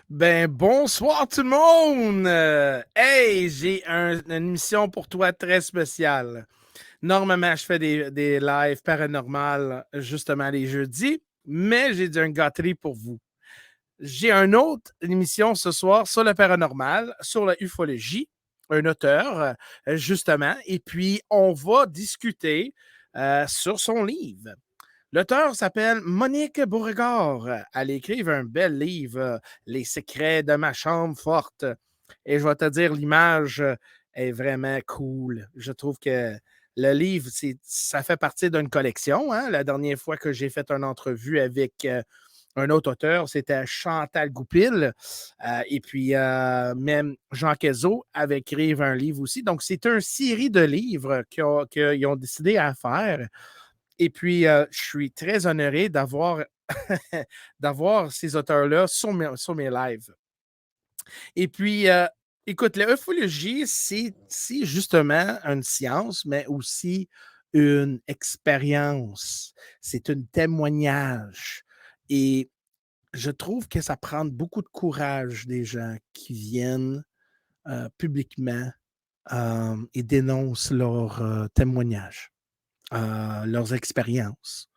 Ben, bonsoir tout le monde! Hey, j'ai une émission pour toi très spéciale. Normalement, je fais des lives paranormales justement les jeudis, mais j'ai une gâterie pour vous. J'ai une autre émission ce soir sur le paranormal, sur la ufologie, un auteur, justement, et puis on va discuter sur son livre. L'auteur s'appelle Monique Beauregard. Elle écrive un bel livre, Les secrets de ma chambre forte. Et je vais te dire, l'image est vraiment cool. Je trouve que le livre, ça fait partie d'une collection. Hein? La dernière fois que j'ai fait une entrevue avec un autre auteur, c'était Chantal Goupil. Et puis, même Jean Cazot avait écrit un livre aussi. Donc, c'est une série de livres qu'ils ont décidé à faire. Et puis, je suis très honoré d'avoir d'avoir ces auteurs-là sur mes lives. Et puis, écoute, la ufologie, c'est justement une science, mais aussi une expérience. C'est un témoignage. Et je trouve que ça prend beaucoup de courage des gens qui viennent publiquement et dénoncent leurs témoignages, leurs expériences.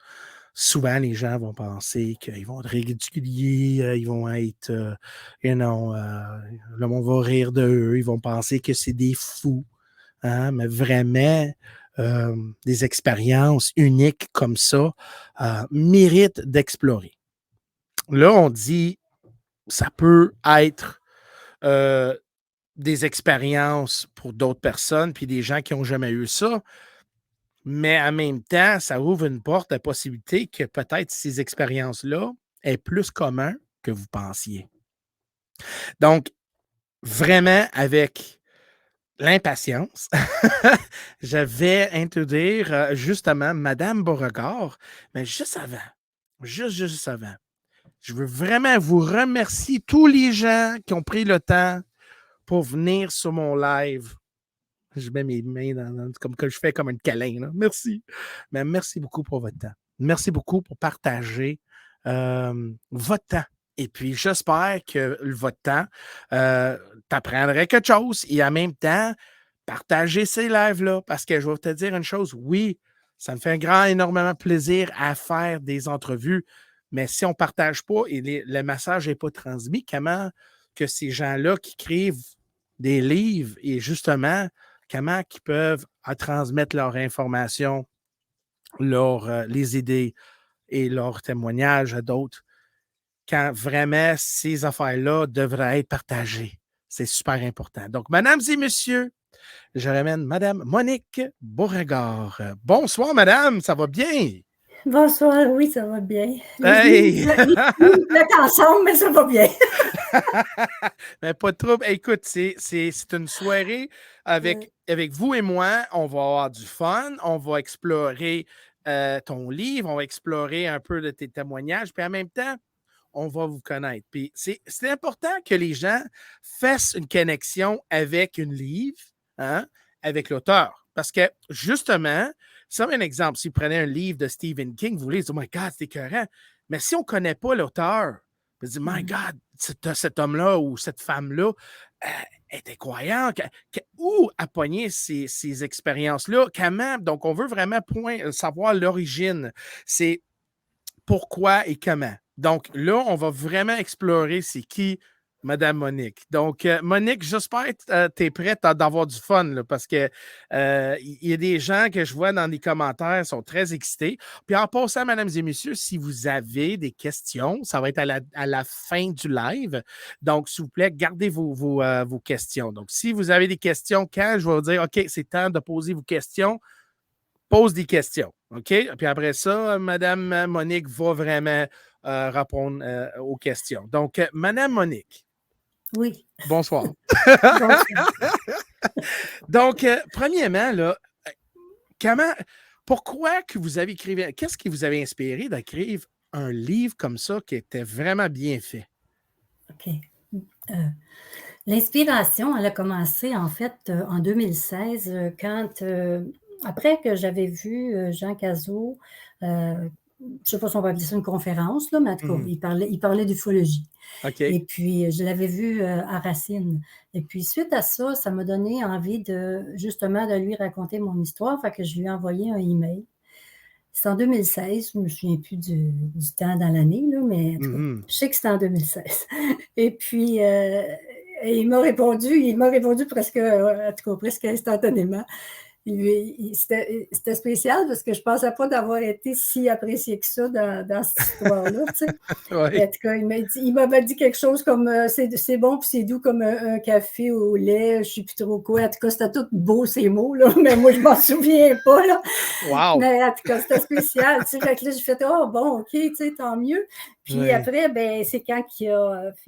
Souvent, les gens vont penser qu'ils vont être ridiculiers, ils vont être, le monde va rire d'eux, ils vont penser que c'est des fous, hein, mais vraiment, des expériences uniques comme ça méritent d'explorer. Là, on dit, ça peut être euh, des expériences pour d'autres personnes, puis des gens qui n'ont jamais eu ça, mais en même temps, ça ouvre une porte à la possibilité que peut-être ces expériences-là est plus commun que vous pensiez. Donc, vraiment, avec l'impatience, je vais introduire justement Madame Beauregard, mais juste avant, juste avant, je veux vraiment vous remercier tous les gens qui ont pris le temps pour venir sur mon live. Je mets mes mains comme que je fais comme un câlin. Là. Merci. Mais merci beaucoup pour votre temps. Merci beaucoup pour partager votre temps. Et puis, j'espère que votre temps t'apprendrait quelque chose et en même temps, partager ces lives-là. Parce que je vais te dire une chose, oui, ça me fait énormément plaisir à faire des entrevues, mais si on ne partage pas et le message n'est pas transmis, comment que ces gens-là qui écrivent des livres et justement, comment ils peuvent transmettre leur information, les idées et leurs témoignages à d'autres, quand vraiment ces affaires-là devraient être partagées. C'est super important. Donc, mesdames et messieurs, je ramène Madame Monique Beauregard. Bonsoir, madame, ça va bien? Bonsoir, oui, ça va bien. Hey! Les nuits me ensemble, mais ça va bien. Mais pas de trouble. Écoute, c'est une soirée Ouais. avec vous et moi. On va avoir du fun. On va explorer ton livre. On va explorer un peu de tes témoignages. Puis en même temps, on va vous connaître. Puis c'est important que les gens fassent une connexion avec une livre, hein, avec l'auteur. Parce que justement, ça un exemple. Si vous prenez un livre de Stephen King, vous voulez dire, oh my God, c'est écœurant. Mais si on ne connaît pas l'auteur, vous dites, my God, cet homme-là ou cette femme-là est incroyable. Où a pogné ces expériences-là? Comment? Donc, on veut vraiment savoir l'origine. C'est pourquoi et comment. Donc là, on va vraiment explorer c'est qui Madame Monique. Donc, Monique, j'espère que tu es prête d'avoir du fun là, parce que y a des gens que je vois dans les commentaires sont très excités. Puis en passant, mesdames et messieurs, si vous avez des questions, ça va être à la fin du live. Donc, s'il vous plaît, gardez vos questions. Donc, si vous avez des questions, quand je vais vous dire OK, c'est temps de poser vos questions, pose des questions. OK? Puis après ça, Madame Monique va vraiment répondre aux questions. Donc, Madame Monique, Oui, bonsoir. bonsoir. Donc, premièrement, là, comment, pourquoi que vous avez écrit, qu'est-ce qui vous avait inspiré d'écrire un livre comme ça qui était vraiment bien fait? OK. Euh, L'inspiration, elle a commencé en fait en 2016, quand, après que j'avais vu Jean Cazot, je sais pas si on va appeler ça une conférence, là, mais en tout cas, Mhm. il parlait d'ufologie. OK. Et puis, je l'avais vu à Racine. Et puis, suite à ça, ça m'a donné envie justement, de lui raconter mon histoire. Fait que je lui ai envoyé un email. C'est en 2016, je me souviens plus du temps dans l'année, là, mais en tout cas, Mhm. je sais que c'était en 2016. Et puis, et il m'a répondu presque, en tout cas, presque instantanément. C'était spécial parce que je ne pensais pas d'avoir été si apprécié que ça dans cette histoire-là, tu sais. Oui. En tout cas, il m'avait dit quelque chose comme c'est bon puis c'est doux comme un café au lait, je ne sais plus trop quoi. En tout cas, c'était tout beau ces mots, là, mais moi, je ne m'en souviens pas, là. Wow. Mais en tout cas, c'était spécial. Tu sais, fait que là, j'ai fait oh bon, OK, tu sais, tant mieux. Puis Oui. après, ben, c'est quand il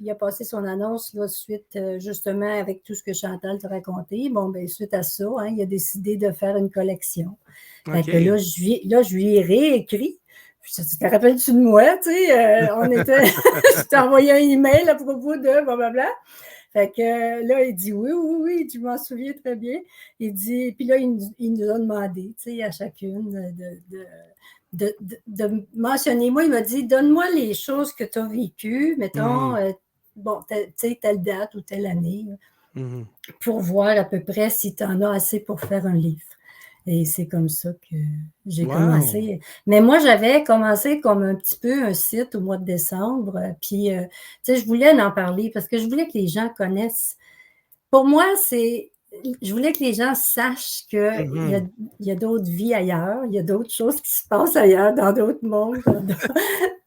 a passé son annonce, là, suite, justement, avec tout ce que Chantal t'a raconté. Bon, ben, suite à ça, hein, il a décidé de faire une collection. Fait que OK. je lui ai réécrit. Je te rappelles-tu de moi, tu sais, je t'ai envoyé un email à propos de blablabla. Fait que là, il dit oui, oui, oui, je m'en souviens très bien. Il dit, puis là, il nous a demandé, tu sais, à chacune de mentionner. Moi, il m'a dit, donne-moi les choses que tu as vécues, mettons, Mhm. bon, tu sais, telle date ou telle année, Mhm. pour voir à peu près si tu en as assez pour faire un livre. Et c'est comme ça que j'ai Wow. commencé. Mais moi, j'avais commencé comme un petit peu un site au mois de décembre. Puis, tu sais, je voulais en parler parce que je voulais que les gens connaissent. Pour moi, je voulais que les gens sachent qu'il Mhm. y a d'autres vies ailleurs, il y a d'autres choses qui se passent ailleurs, dans d'autres mondes,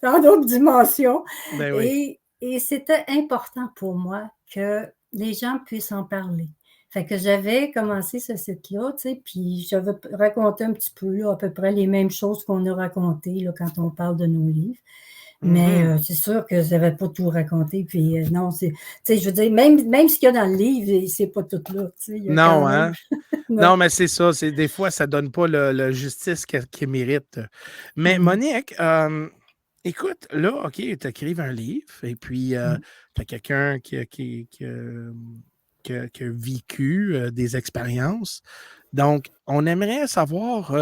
dans d'autres dimensions. Ben oui. Et c'était important pour moi que les gens puissent en parler. Fait que j'avais commencé ce site-là, tu sais, puis j'avais raconté un petit peu, là, à peu près les mêmes choses qu'on a racontées là, quand on parle de nos livres. Mais Mhm. c'est sûr que je n'avais pas tout raconté. Puis non, tu sais, je veux dire, même ce qu'il y a dans le livre, c'est pas tout là. Tu sais, il y a quand Non, même. hein? Non. Non, mais c'est ça. Des fois, ça donne pas le justice qu'il mérite. Mais Mm, Monique, écoute, là, OK, tu écrives un livre et puis mm, tu as quelqu'un qui a vécu des expériences. Donc, on aimerait savoir,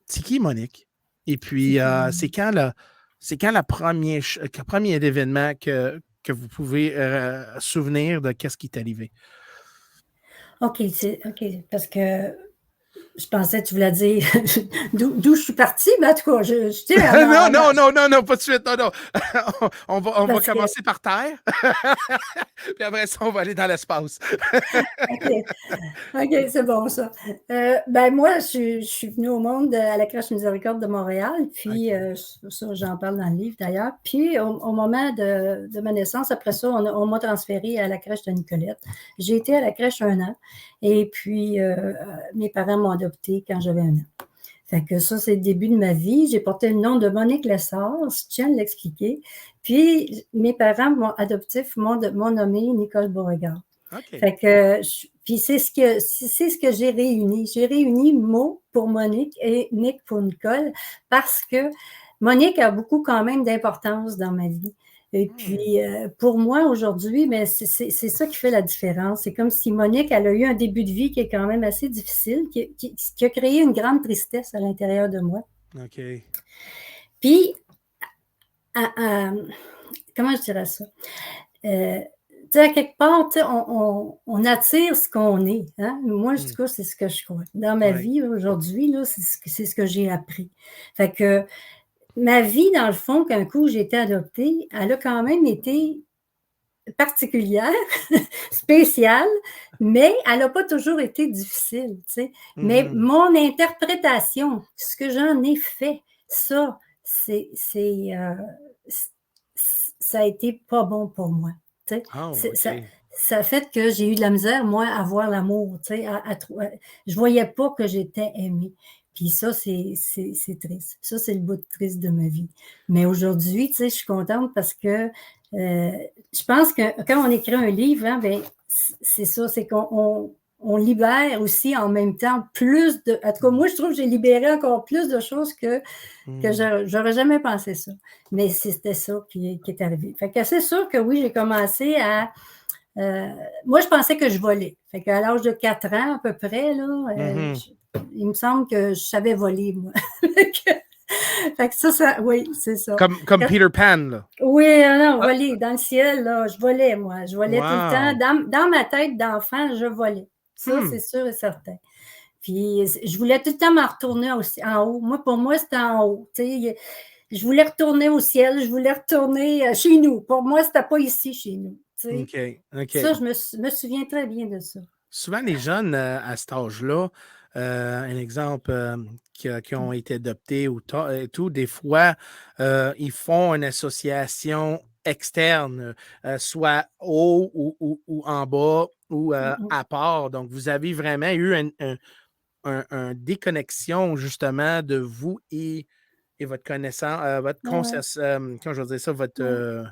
c'est qui Monique? Et c'est puis, qui? c'est quand le premier événement que vous pouvez souvenir de qu'est-ce qui t'est arrivé? OK, OK, parce que je pensais que tu voulais dire d'où je suis partie, mais en tout cas, je tiens Non, non, non, non, non, pas de suite, non, non. On va parce que commencer par terre, puis après ça, on va aller dans l'espace. OK. OK, c'est bon ça. Ben moi, je suis venue au monde à la crèche Miséricorde de Montréal, puis OK. ça, j'en parle dans le livre d'ailleurs. Puis au moment de ma naissance, après ça, on m'a transférée à la crèche de Nicolette. J'ai été à la crèche 1 an et puis mes parents m'ont adoptée quand j'avais 1 an. Fait que ça, c'est le début de ma vie. J'ai porté le nom de Monique Lessard, je tiens à l'expliquer. Puis mes parents adoptifs m'ont nommé Nicole Beauregard. OK. Fait que, puis c'est ce que j'ai réuni. J'ai réuni Mo pour Monique et Nick pour Nicole parce que Monique a beaucoup quand même d'importance dans ma vie. Et Hmm. puis, pour moi, aujourd'hui, mais c'est ça qui fait la différence. C'est comme si Monique, elle a eu un début de vie qui est quand même assez difficile, qui a créé une grande tristesse à l'intérieur de moi. OK. Puis, comment je dirais ça? Euh, tu sais, à quelque part, tu sais, on attire ce qu'on est. Hein? Moi, en tout Hmm. cas, c'est ce que je crois. Dans ma Ouais. vie, aujourd'hui, là, c'est ce que j'ai appris. Fait que ma vie, dans le fond, qu'un coup j'ai été adoptée, elle a quand même été particulière, spéciale, mais elle n'a pas toujours été difficile. Tu sais. Mais Mhm. mon interprétation, ce que j'en ai fait, ça, ça a été pas bon pour moi. Tu sais. Oh, OK. Ça a fait que j'ai eu de la misère, moi, à voir l'amour. Tu sais, je ne voyais pas que j'étais aimée. Puis ça, c'est triste. Ça, c'est le bout de triste de ma vie. Mais aujourd'hui, tu sais, je suis contente parce que je pense que quand on écrit un livre, hein, ben, c'est ça, c'est qu'on libère aussi en même temps plus de. En tout cas, Hmm. moi, je trouve que j'ai libéré encore plus de choses que Hmm. j'aurais jamais pensé ça. Mais c'était ça qui est arrivé. Fait que c'est sûr que oui, j'ai commencé à. euh, Moi, je pensais que je volais. Fait qu'à l'âge de 4 ans, à peu près, là, Mhm. il me semble que je savais voler, moi. Fait que ça, oui, c'est ça. Comme Peter Pan, là. Oui, non, Ah, voler. Dans le ciel, là, je volais, moi. Je volais tout le temps. wow! Dans ma tête d'enfant, je volais. Ça, c'est Hmm. sûr et certain. Puis, je voulais tout le temps m'en retourner en haut. Moi, pour moi, c'était en haut. Tu sais, je voulais retourner au ciel, je voulais retourner chez nous. Pour moi, c'était pas ici, chez nous. Tu sais. OK, Ça, OK. me souviens très bien de ça. Souvent, les jeunes à cet âge-là, un exemple qui ont été adoptés ou tout, des fois, ils font une association externe, soit haut ou en bas ou Mm, à part. Donc, vous avez vraiment eu un déconnexion justement de vous et votre connaissance, votre mm. Ouais, comment je veux dire ça, votre. ouais,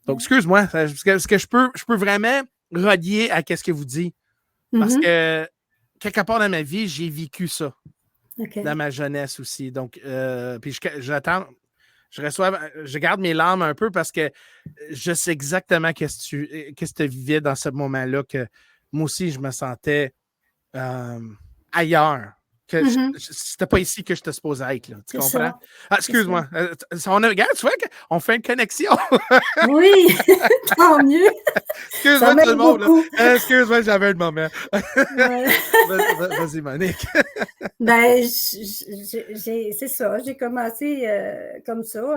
Donc, ouais. excuse-moi, parce que je peux vraiment relier à ce que vous dites. Parce Mhm. que quelque part dans ma vie, j'ai vécu ça, dans OK. ma jeunesse aussi. Donc, puis j'attends, je garde mes larmes un peu parce que je sais exactement qu'est-ce que tu vivais dans ce moment-là, que moi aussi, je me sentais euh, ailleurs. Que Mhm. c'était pas ici que je te supposé être, là. Tu C'est comprends? ça. Ah, C'est ça. excuse-moi. Regarde, tu vois qu'on fait une connexion. Oui, tant mieux. Ça Excuse-moi tout le m'aide monde, là. beaucoup. Excuse-moi, j'avais un moment. Ouais. Vas-y, Monique. Ben, c'est ça. J'ai commencé comme ça.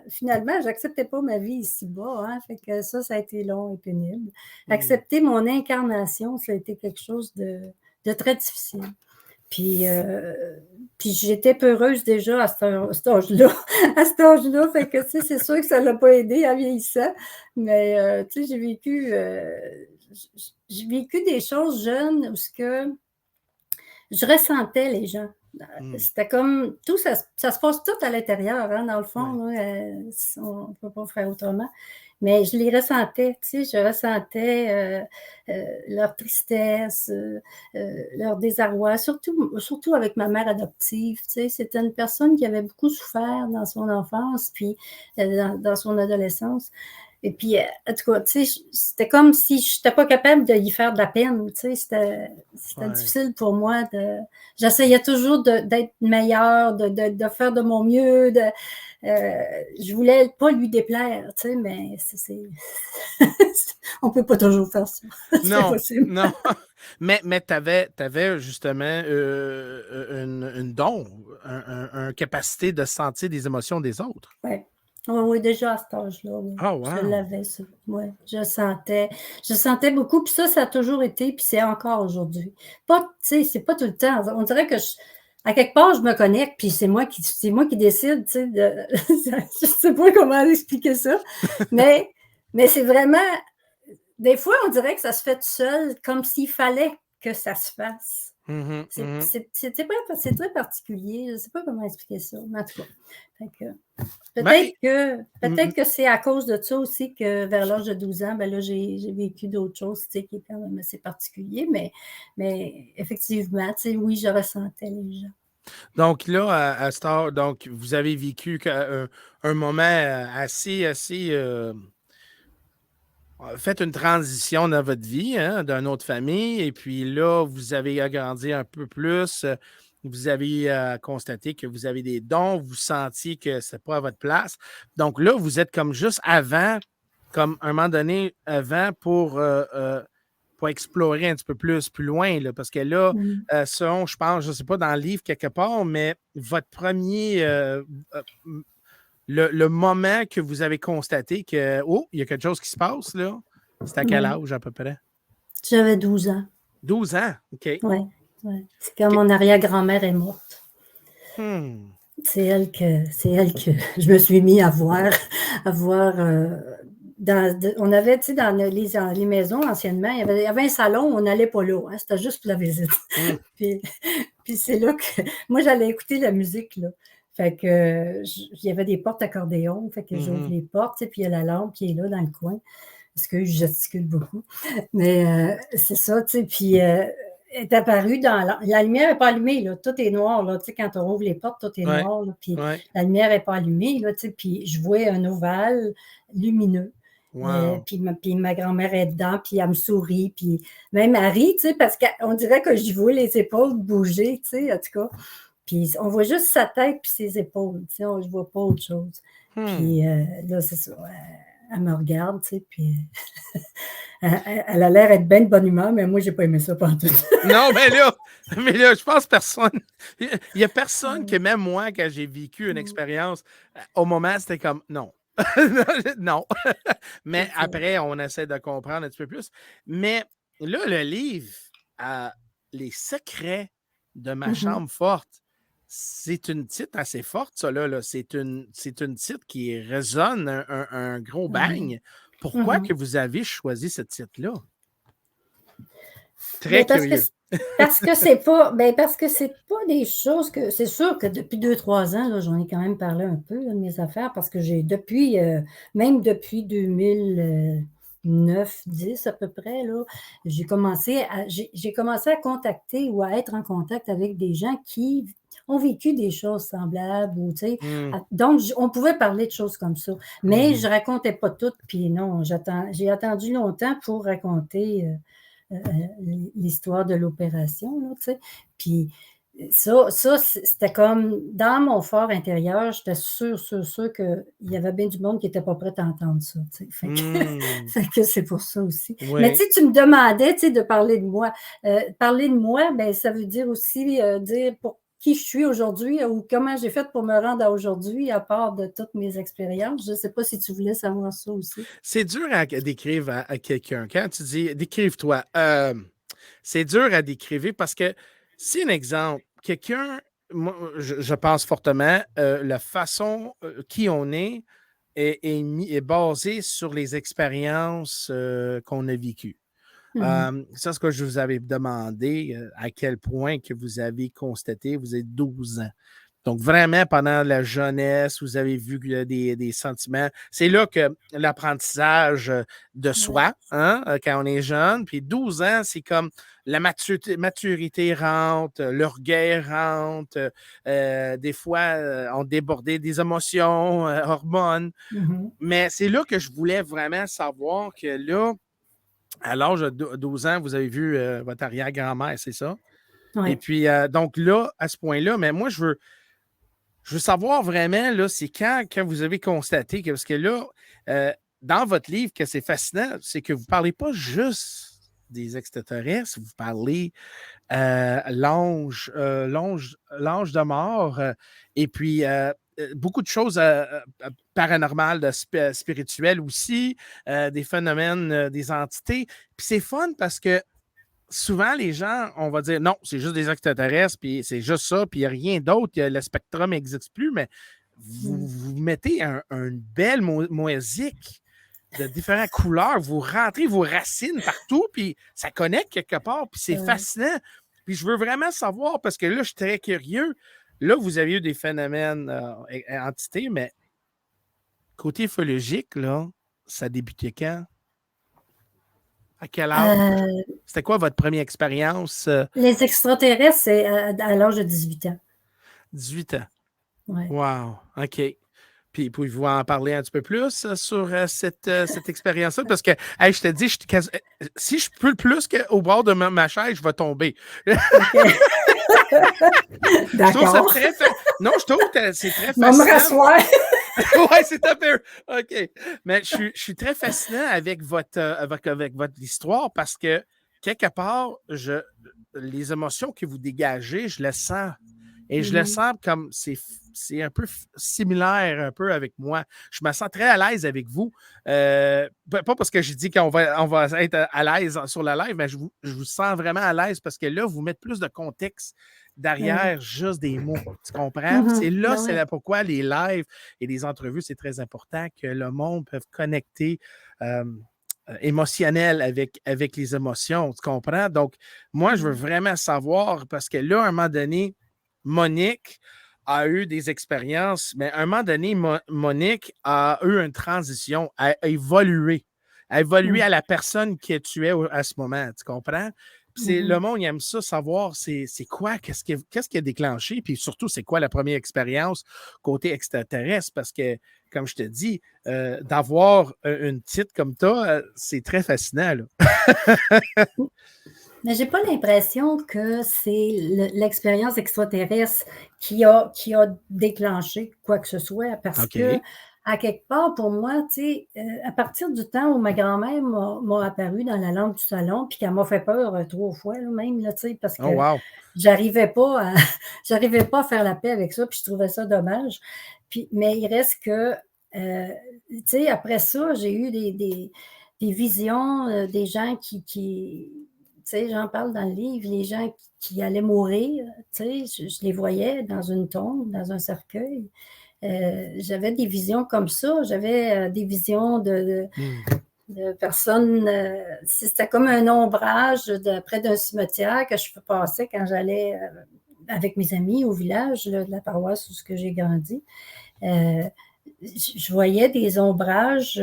Finalement, j'acceptais pas ma vie ici-bas. Hein, fait que ça a été long et pénible. Hmm. Accepter mon incarnation, ça a été quelque chose de très difficile. Puis, puis j'étais peureuse déjà à cet âge-là. À cet âge-là, fait que, tu sais, c'est sûr que ça ne l'a pas aidé en vieillissant. Mais, tu sais, j'ai vécu des choses jeunes où ce que je ressentais les gens. Hmm. C'était comme tout ça se passe tout à l'intérieur, hein, dans le fond, Ouais. là, on ne peut pas faire autrement. Mais je les ressentais, tu sais, je ressentais leur tristesse, leur désarroi, surtout avec ma mère adoptive, tu sais. C'était une personne qui avait beaucoup souffert dans son enfance, puis dans son adolescence. Et puis, en tout cas, tu sais, c'était comme si je n'étais pas capable de y faire de la peine, tu sais, c'était Ouais. difficile pour moi j'essayais toujours d'être meilleure, de faire de mon mieux, je voulais pas lui déplaire, tu sais, mais on peut pas toujours faire ça, c'est Non, impossible. non. Mais tu avais justement une don, une capacité de sentir des émotions des autres. Ouais. Oui, oui, déjà à cet âge-là, oui. Oh, Je wow. l'avais, ça. Ouais, je sentais beaucoup, puis ça a toujours été, puis c'est encore aujourd'hui. Pas, tu sais, c'est pas tout le temps. On dirait que à quelque part, je me connecte, puis c'est moi qui décide, tu sais, je sais pas comment expliquer ça, mais, mais c'est vraiment, des fois, on dirait que ça se fait tout seul, comme s'il fallait que ça se fasse. Mhm, mhm. C'est très particulier, je ne sais pas comment expliquer ça, mais en tout cas. Fait que, Ben, peut-être que c'est à cause de ça aussi que vers l'âge de 12 ans, ben là, j'ai vécu d'autres choses, tu sais, qui est quand même assez particulier, mais effectivement, tu sais, oui, je ressentais les gens. donc là, à cette heure, donc vous avez vécu un moment assez fait une transition dans votre vie, hein, d'une autre famille, et puis là, vous avez agrandi un peu plus. Vous avez constaté que vous avez des dons, vous sentiez que ce n'est pas à votre place. Donc là, vous êtes comme juste avant, comme un moment donné, avant pour explorer un petit peu plus loin, là, parce que là, Mm. selon, je pense, je ne sais pas, dans le livre quelque part, mais votre premier, euh, le moment que vous avez constaté que, oh, il y a quelque chose qui se passe, là, c'est à quel Ouais. âge à peu près? J'avais 12 ans. 12 ans, OK. Ouais, ouais. C'est quand OK. mon arrière-grand-mère est morte. Hmm. C'est elle que je me suis mis à voir on avait, tu sais, dans les maisons anciennement, il y avait un salon, on n'allait pas là, hein, c'était juste pour la visite. Hmm. puis, puis c'est là que, moi j'allais écouter la musique, là. Fait que, il y avait des portes accordéon, fait que j'ouvre Mhm. les portes, tu sais, puis il y a la lampe qui est là dans le coin, parce que je gesticule beaucoup. Mais c'est ça, tu sais, puis est apparue la lumière n'est pas allumée, là, tout est noir, là, tu sais, quand on ouvre les portes, tout est Ouais, noir, là, puis ouais. la lumière n'est pas allumée, là, tu sais, puis je vois un ovale lumineux. Wow. Puis ma grand-mère est dedans, puis elle me sourit, puis même elle rit, tu sais, parce qu'on dirait que je vois les épaules bouger, tu sais, en tout cas. Puis on voit juste sa tête puis ses épaules, tu sais, je vois pas autre chose. Puis là, c'est ça, elle me regarde, tu sais, puis elle a l'air d'être bien de bonne humeur, mais moi, j'ai pas aimé ça pantoute. Non, mais là, je pense personne. Il y a personne que, même moi, quand j'ai vécu une expérience, au moment, c'était comme non. Non. Mais après, on essaie de comprendre un petit peu plus. Mais là, le livre, Les secrets de ma chambre forte, c'est une titre assez forte, ça, là. C'est une titre qui résonne un gros bang. Pourquoi que vous avez choisi ce titre-là? Très curieux. Parce que c'est pas des choses que. C'est sûr que depuis 2-3 ans, là, j'en ai quand même parlé un peu là, de mes affaires, parce que même depuis 2009-10 à peu près, là, j'ai commencé à contacter ou à être en contact avec des gens qui ont vécu des choses semblables. Ou, tu sais, donc, on pouvait parler de choses comme ça. Mais je racontais pas tout, puis non, j'ai attendu longtemps pour raconter l'histoire de l'opération, là, tu sais. Puis ça, c'était comme dans mon fort intérieur, j'étais sûre qu'il y avait bien du monde qui n'était pas prêt à entendre ça, tu sais. Fait que c'est pour ça aussi. Oui. Mais tu sais, tu me demandais, tu sais, de parler de moi. Parler de moi, ben, ça veut dire aussi dire pour qui je suis aujourd'hui ou comment j'ai fait pour me rendre à aujourd'hui, à part de toutes mes expériences. Je ne sais pas si tu voulais savoir ça aussi. C'est dur à décrire à quelqu'un. Quand tu dis « décrive-toi », c'est dur à décrire parce que si, un exemple, quelqu'un, moi, je pense fortement, la façon qui on est basée sur les expériences qu'on a vécues. C'est ce que je vous avais demandé, à quel point que vous avez constaté, vous êtes 12 ans. Donc, vraiment, pendant la jeunesse, vous avez vu des sentiments. C'est là que l'apprentissage de soi, hein, quand on est jeune, puis 12 ans, c'est comme la maturité rentre, l'orgueil rentre, des fois, on débordait des émotions, hormones. Mais c'est là que je voulais vraiment savoir que là, à l'âge de 12 ans, vous avez vu votre arrière-grand-mère, c'est ça? Oui. Et puis, donc là, à ce point-là, mais moi, je veux savoir vraiment, là, c'est quand vous avez constaté que, parce que là, dans votre livre, que c'est fascinant, c'est que vous ne parlez pas juste des extraterrestres, vous parlez l'ange de mort, et puis beaucoup de choses paranormales, spirituelles aussi, des phénomènes, des entités. Puis c'est fun parce que souvent, les gens, on va dire non, c'est juste des extraterrestres, puis c'est juste ça, puis il n'y a rien d'autre, le spectrum n'existe plus, mais vous mettez une belle mosaïque de différentes couleurs, vous rentrez vos racines partout, puis ça connecte quelque part, puis c'est fascinant. Puis je veux vraiment savoir, parce que là, je suis très curieux. Là, vous avez eu des phénomènes entités, mais côté ufologique, là, ça a débuté quand? À quel âge? C'était quoi votre première expérience? Les extraterrestres, c'est à l'âge de 18 ans. 18 ans. Ouais. Wow. OK. Puis, pouvez-vous en parler un petit peu plus sur cette expérience-là? Parce que, hey, je te dis, si je peux plus qu'au bord de ma chaise, je vais tomber. Okay. D'accord. Non, je trouve que c'est très fascinant. Me rasseoir. Oui, c'est un peu. OK. Mais je suis très fascinant avec votre histoire parce que, quelque part, les émotions que vous dégagez, je les sens. Et je le sens comme c'est un peu similaire un peu avec moi. Je me sens très à l'aise avec vous. Pas parce que j'ai dit qu'on va être à l'aise sur la live, mais je vous sens vraiment à l'aise parce que là, vous mettez plus de contexte derrière juste des mots. Tu comprends? C'est là pourquoi les lives et les entrevues, c'est très important que le monde peut connecter émotionnel avec les émotions. Tu comprends? Donc, moi, je veux vraiment savoir parce que là, à un moment donné, Monique a eu des expériences, mais à un moment donné, Monique a eu une transition, a évolué à la personne que tu es à ce moment. Tu comprends? Puis le monde, il aime ça, savoir c'est quoi, qu'est-ce qui a déclenché, puis surtout, c'est quoi la première expérience côté extraterrestre, parce que, comme je te dis, d'avoir une titre comme ça, c'est très fascinant. Là. Mais j'ai pas l'impression que c'est l'expérience extraterrestre qui a déclenché quoi que ce soit, parce que, OK. à quelque part, pour moi, tu sais, à partir du temps où ma grand-mère m'a apparu dans la lampe du salon, puis qu'elle m'a fait peur 3 fois, là, même, là, tu sais, parce Oh, que wow. j'arrivais pas à j'arrivais pas à faire la paix avec ça, puis je trouvais ça dommage. Puis, mais il reste que, tu sais, après ça, j'ai eu des visions, des gens qui tu sais, j'en parle dans le livre, les gens qui allaient mourir, tu sais, je les voyais dans une tombe, dans un cercueil. J'avais des visions comme ça. J'avais des visions Hmm. de personnes. C'était comme un ombrage près d'un cimetière que je passais quand j'allais avec mes amis au village là, de la paroisse où j'ai grandi. Euh, je voyais des ombrages.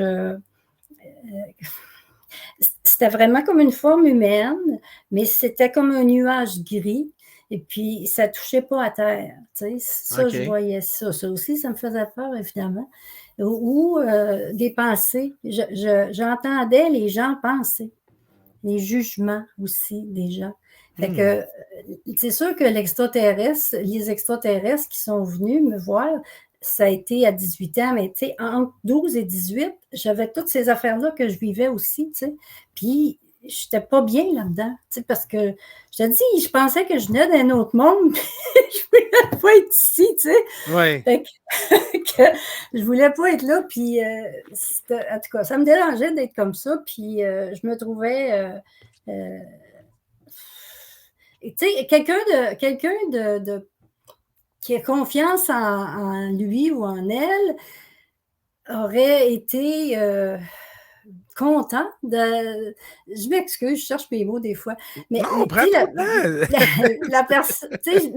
C'était vraiment comme une forme humaine, mais c'était comme un nuage gris. Et puis, ça ne touchait pas à terre. Tu sais, ça, je OK. voyais ça. Ça aussi, ça me faisait peur, évidemment. Ou des pensées. J'entendais les gens penser. Les jugements aussi des gens. Fait Hmm. que c'est sûr que les extraterrestres qui sont venus me voir, ça a été à 18 ans, mais tu sais, entre 12 et 18, j'avais toutes ces affaires-là que je vivais aussi, tu sais. Puis, je n'étais pas bien là-dedans, tu sais, parce que, je te dis, je pensais que je venais d'un autre monde, puis je voulais pas être ici, tu sais. Ouais. Fait que je voulais pas être là, puis en tout cas, ça me dérangeait d'être comme ça, puis je me trouvais... tu sais, qui a confiance en lui ou en elle aurait été content de. Je m'excuse, je cherche mes mots des fois. Non, Mais prends tu sais, ton temps. la personne, tu sais, je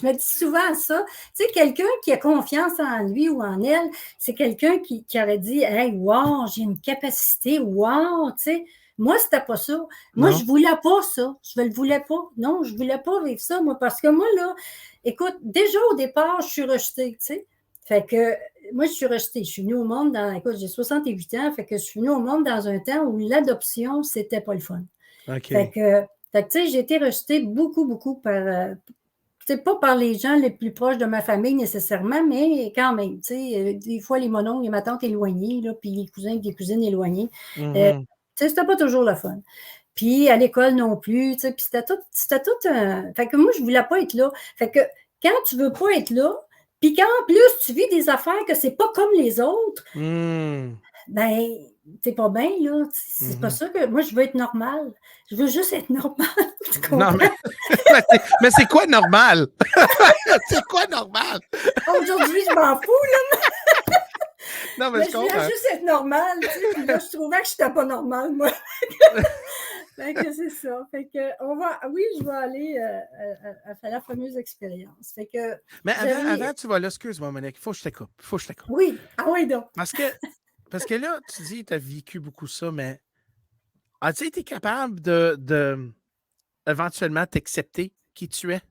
me dis souvent ça. Tu sais, quelqu'un qui a confiance en lui ou en elle, c'est quelqu'un qui aurait dit, hey, wow, j'ai une capacité, wow, tu sais. Moi, c'était pas ça. Moi, Non. je voulais pas ça. Je ne le voulais pas. Non, je voulais pas vivre ça, moi, parce que moi, là, écoute, déjà au départ, je suis rejetée, tu sais. Fait que moi, je suis rejetée. Je suis venue au monde écoute, j'ai 68 ans, fait que je suis venue au monde dans un temps où l'adoption, c'était pas le fun. Fait OK. que, tu sais, j'ai été rejetée beaucoup, beaucoup c'est pas par les gens les plus proches de ma famille nécessairement, mais quand même, tu sais, des fois, les mononcles et ma tante éloignée, là, puis les cousins et des cousines éloignées. Mhm. Tu sais, c'était pas toujours le fun. Puis à l'école non plus, tu sais, puis c'était tout un. Fait que moi, je voulais pas être là. Fait que quand tu veux pas être là, puis qu'en plus, tu vis des affaires que c'est pas comme les autres, Hmm. ben, t'es pas bien, là. C'est pas Mhm. ça que. Moi, je veux être normale. Je veux juste être normale. Tu Non, mais, comprends? mais c'est quoi normal? C'est quoi normal? Aujourd'hui, je m'en fous, là, Non, mais mais je je voulais comprends. juste être normale, tu sais. Puis là, je trouvais que je n'étais pas normale, moi. Fait que c'est ça. Fait que oui, je vais aller à faire la fameuse expérience. Fait que Mais avant j'avais, tu vas là, excuse-moi, Monique, il faut que je te coupe. Il faut que je te coupe. oui, ah oui, donc. Parce que, parce que là, tu dis que tu as vécu beaucoup ça, mais as-tu été capable de éventuellement t'accepter qui tu es?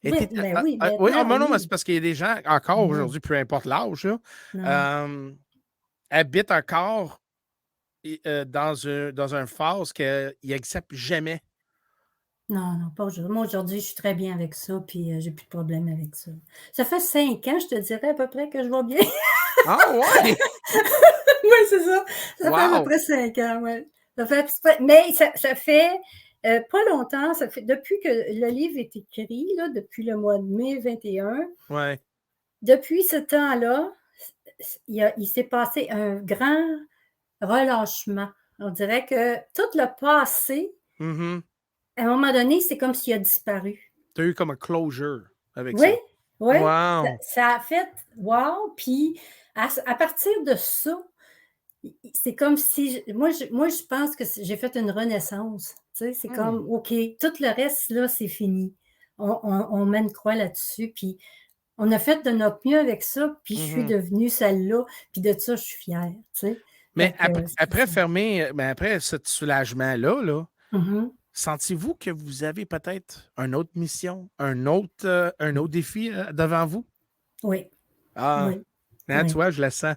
Oui, mais oui, Oui, oh, maintenant, non, mais c'est oui. parce qu'il y a des gens, encore Non, aujourd'hui, peu importe l'âge, là, non, euh, habitent encore dans un phase qu'ils n'acceptent jamais. non, non, pas aujourd'hui. Moi, aujourd'hui, je suis très bien avec ça, puis j'ai plus de problème avec ça. Ça fait 5 ans, je te dirais à peu près que je vais bien. Ah ouais! Oui, c'est ça. Ça fait à peu Wow! près 5 ans, oui. Mais ça fait pas longtemps, ça fait depuis que le livre est écrit, là, depuis le mois de mai 21. Ouais. Depuis ce temps-là, il s'est passé un grand relâchement. On dirait que tout le passé, Mhm. à un moment donné, c'est comme s'il a disparu. Tu as eu comme un closure avec Oui, ça. oui, Wow! ça a fait wow. Puis à partir de ça, c'est comme si, moi, je pense que j'ai fait une renaissance. Tu sais, c'est Hmm. comme, OK, tout le reste, là, c'est fini. On met une croix là-dessus, puis on a fait de notre mieux avec ça, puis je suis Mhm. devenue celle-là, puis de ça, je suis fière, tu sais. Mais Fait que c'est après ça. fermer, ben après ce soulagement-là, là, Mhm. sentez-vous que vous avez peut-être une autre mission, un autre défi devant vous? Oui, Ah, oui, hein, tu oui. vois, je le sens.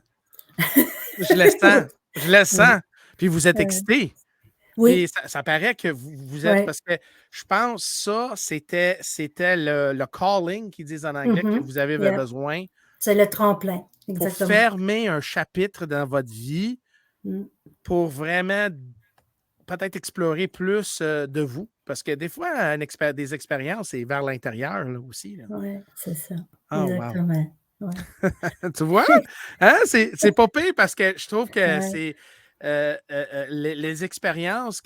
Je le sens. Je le Oui, sens. Puis vous êtes oui. excité. Oui, Puis ça paraît que vous êtes, oui. parce que je pense ça, c'était le calling qu'ils disent en anglais que Mhm. vous avez Yeah. besoin C'est le tremplin, pour exactement. fermer un chapitre dans votre vie, Mm. pour vraiment peut-être explorer plus de vous. Parce que des fois, des expériences, c'est vers l'intérieur là, aussi. Là. Ouais, c'est ça. Oh, wow. Exactement. Ouais. Tu vois? Hein? C'est pas pire parce que je trouve que Ouais. c'est les expériences,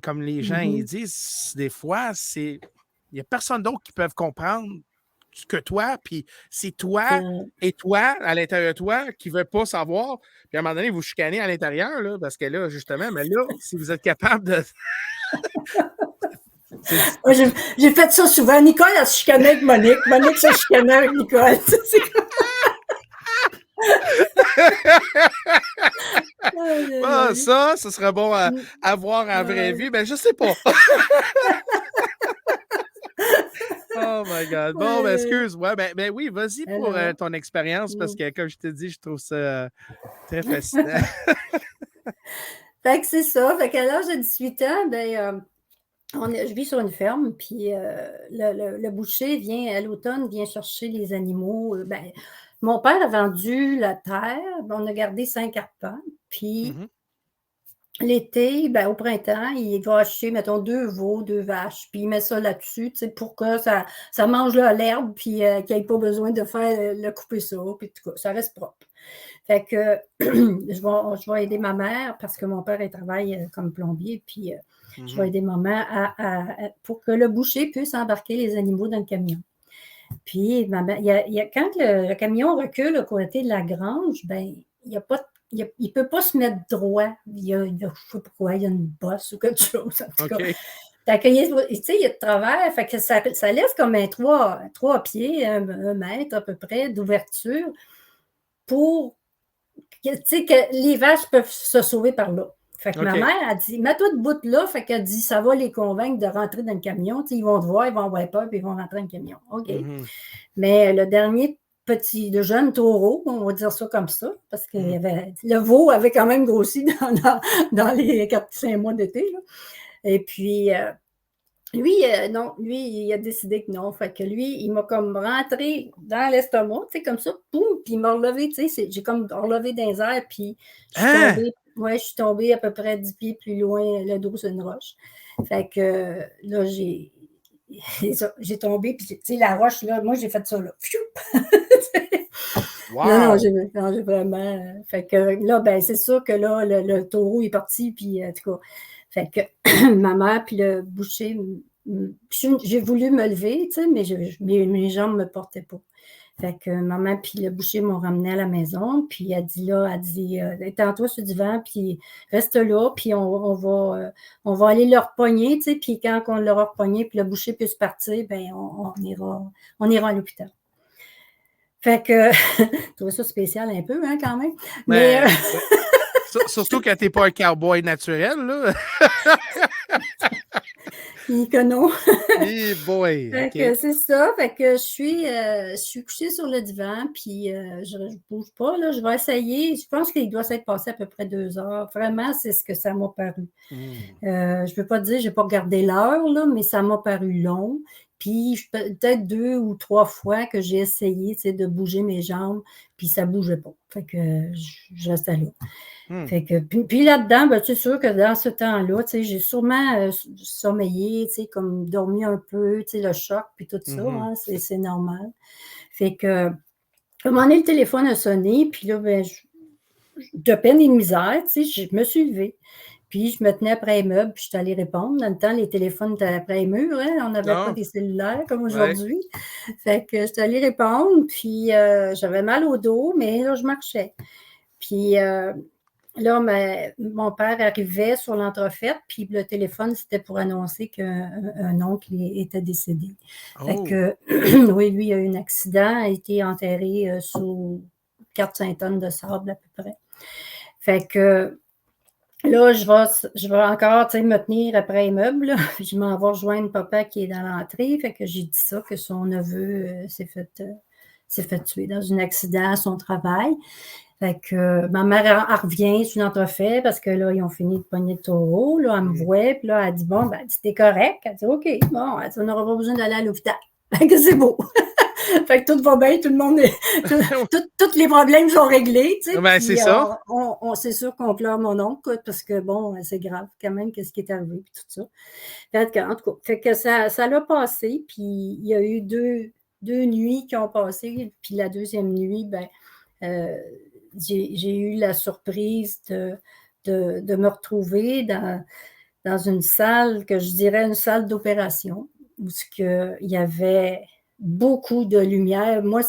comme les gens ils Mhm. disent, des fois, il n'y a personne d'autre qui peut comprendre que toi, puis c'est toi C'est- et toi, à l'intérieur de toi, qui ne veut pas savoir. Puis à un moment donné, vous chicanez à l'intérieur, là, parce que là, justement, mais là, si vous êtes capable de. C'est Moi, j'ai fait ça souvent. Nicole, elle se chicanait avec Monique. Monique se chicanait avec Nicole. Aïe, aïe, ah, aïe. ça, ce serait bon Mm. à voir en vraie Ouais. vie. Ben, je sais pas. Oh my God. Bon, ben, Ouais. excuse-moi. Ben oui, vas-y pour Alors, ton expérience parce mm. que, comme je te dis, je trouve ça très fascinant. Fait que c'est ça. Fait qu'à l'âge de 18 ans, ben, je vis sur une ferme, puis le boucher vient, à l'automne, vient chercher les animaux. Ben, mon père a vendu la terre, ben, on a gardé 5 arpents, puis Mhm. l'été, ben, au printemps, il va acheter, mettons, 2 veaux, 2 vaches, puis il met ça là-dessus, tu sais, pour que ça mange l'herbe, puis qu'il n'y ait pas besoin de faire le couper ça, puis tout cas, ça reste propre. Fait que je vais aider ma mère parce que mon père, il travaille comme plombier, puis je vais Mhm. aider ma mère pour que le boucher puisse embarquer les animaux dans le camion. Puis, quand le camion recule à côté de la grange, ben, il y a pas, il peut pas se mettre droit. Je ne sais pas pourquoi, il y a une bosse ou quelque chose, en tout cas. OK. Tu sais, il y a de travers, fait que ça laisse comme un 3 pieds, un mètre à peu près d'ouverture pour tu sais, que les vaches peuvent se sauver par là. Fait que ma OK. mère a dit, mets-toi debout là. Fait qu'elle dit, ça va les convaincre de rentrer dans le camion. Tu sais, ils vont te voir, ils vont avoir peur, puis ils vont rentrer dans le camion. OK. Mhm. Mais le dernier le jeune taureau, on va dire ça comme ça, parce que Mhm. le veau avait quand même grossi dans les 4-5 mois d'été. Là. Et puis, lui, non, lui, il a décidé que non. Fait que lui, il m'a comme rentré dans l'estomac, tu sais, comme ça, boum, puis il m'a relevé, tu sais, j'ai comme relevé dans les airs, puis je suis Hein? tombée, ouais, je suis tombée à peu près 10 pieds plus loin, le dos sur une roche. Fait que là, j'ai tombé, puis tu sais, la roche, là, moi, j'ai fait ça, là. Non, non, Wow! j'ai vraiment. Fait que là, ben, c'est sûr que là, le taureau est parti, puis en tout cas. Fait que ma mère, puis le boucher, j'ai voulu me lever, tu sais, mais mes jambes ne me portaient pas. Fait que maman puis le boucher m'ont ramené à la maison, puis elle dit, étends-toi sur le divan, puis reste là, puis on va aller leur pogner, tu sais, puis quand on l'aura pogné, puis le boucher puisse partir, ben on ira à l'hôpital. Fait que, je trouvais ça spécial un peu, hein, quand même. Mais, Ben, ouais. Surtout quand t'es pas un cowboy naturel, là. que non. Eh boy! Fait OK. que c'est ça. Fait que je suis couchée sur le divan, puis je ne bouge pas, là. Je vais essayer. Je pense qu'il doit s'être passé à peu près 2 heures. Vraiment, c'est ce que ça m'a paru. Mm. Je ne peux pas dire, je n'ai pas regardé l'heure, là, mais ça m'a paru long. Puis peut-être 2 ou 3 fois que j'ai essayé, tu sais, de bouger mes jambes, puis ça ne bougeait pas. Fait que je restais là. Mm. Fait que, puis là-dedans, ben, c'est sûr que dans ce temps-là, tu sais, j'ai sûrement sommeillé, tu sais, comme dormi un peu, tu sais, le choc, puis tout ça, Mhm. hein, c'est normal. Fait que, à un moment donné, le téléphone a sonné, puis là, ben, de peine et de misère, tu sais, je me suis levée. Puis je me tenais après les meubles, puis je suis allée répondre. Dans le temps, les téléphones étaient après les murs, hein, on n'avait pas Non? des cellulaires comme Ouais. aujourd'hui. Fait que je suis allée répondre, puis j'avais mal au dos, mais là, je marchais. Puis là, mon père arrivait sur l'entrefaite, puis le téléphone, c'était pour annoncer qu'un oncle était décédé. Fait Oh! que, oui, lui, il a eu un accident, a été enterré sous 4-5 tonnes de sable à peu près. Fait que là, je vais encore, tu sais, me tenir après les meubles. Là. Je m'en vais rejoindre papa qui est dans l'entrée. Fait que j'ai dit ça, que son neveu s'est fait tuer dans un accident à son travail. Fait que ma mère, elle revient sur une entrefait parce que là, ils ont fini de pogner le taureau. Là, elle me voit, puis là, elle dit, bon, ben, c'était correct. Elle dit, OK, bon, elle dit, on n'aura pas besoin d'aller à l'hôpital. Fait que c'est beau. Fait que tout va bien, tout le monde est, tous les problèmes sont réglés, tu sais. Ben, Puis c'est ça. c'est sûr qu'on pleure mon oncle, parce que bon, c'est grave quand même, qu'est-ce qui est arrivé, puis tout ça. Fait que, en tout cas, fait que ça l'a passé, puis il y a eu deux nuits qui ont passé, puis la deuxième nuit, ben, j'ai eu la surprise de me retrouver dans une salle que je dirais une salle d'opération, où il y avait beaucoup de lumière. Moi,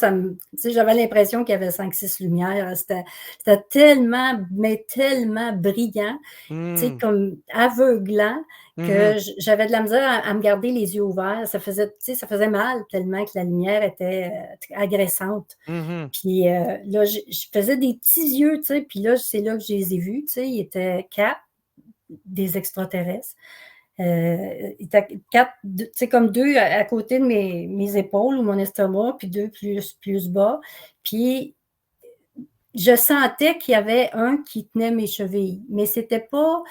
j'avais l'impression qu'il y avait 5-6 lumières. C'était tellement, mais tellement brillant, comme aveuglant, que j'avais de la misère à me garder les yeux ouverts. Ça faisait mal tellement que la lumière était agressante. Puis là, je faisais des petits yeux, puis là, c'est là que je les ai vus. Ils étaient 4, des extraterrestres. Il était 4, comme 2 à côté de mes épaules ou mon estomac, puis 2 plus bas. Puis je sentais qu'il y avait un qui tenait mes chevilles, mais c'était pas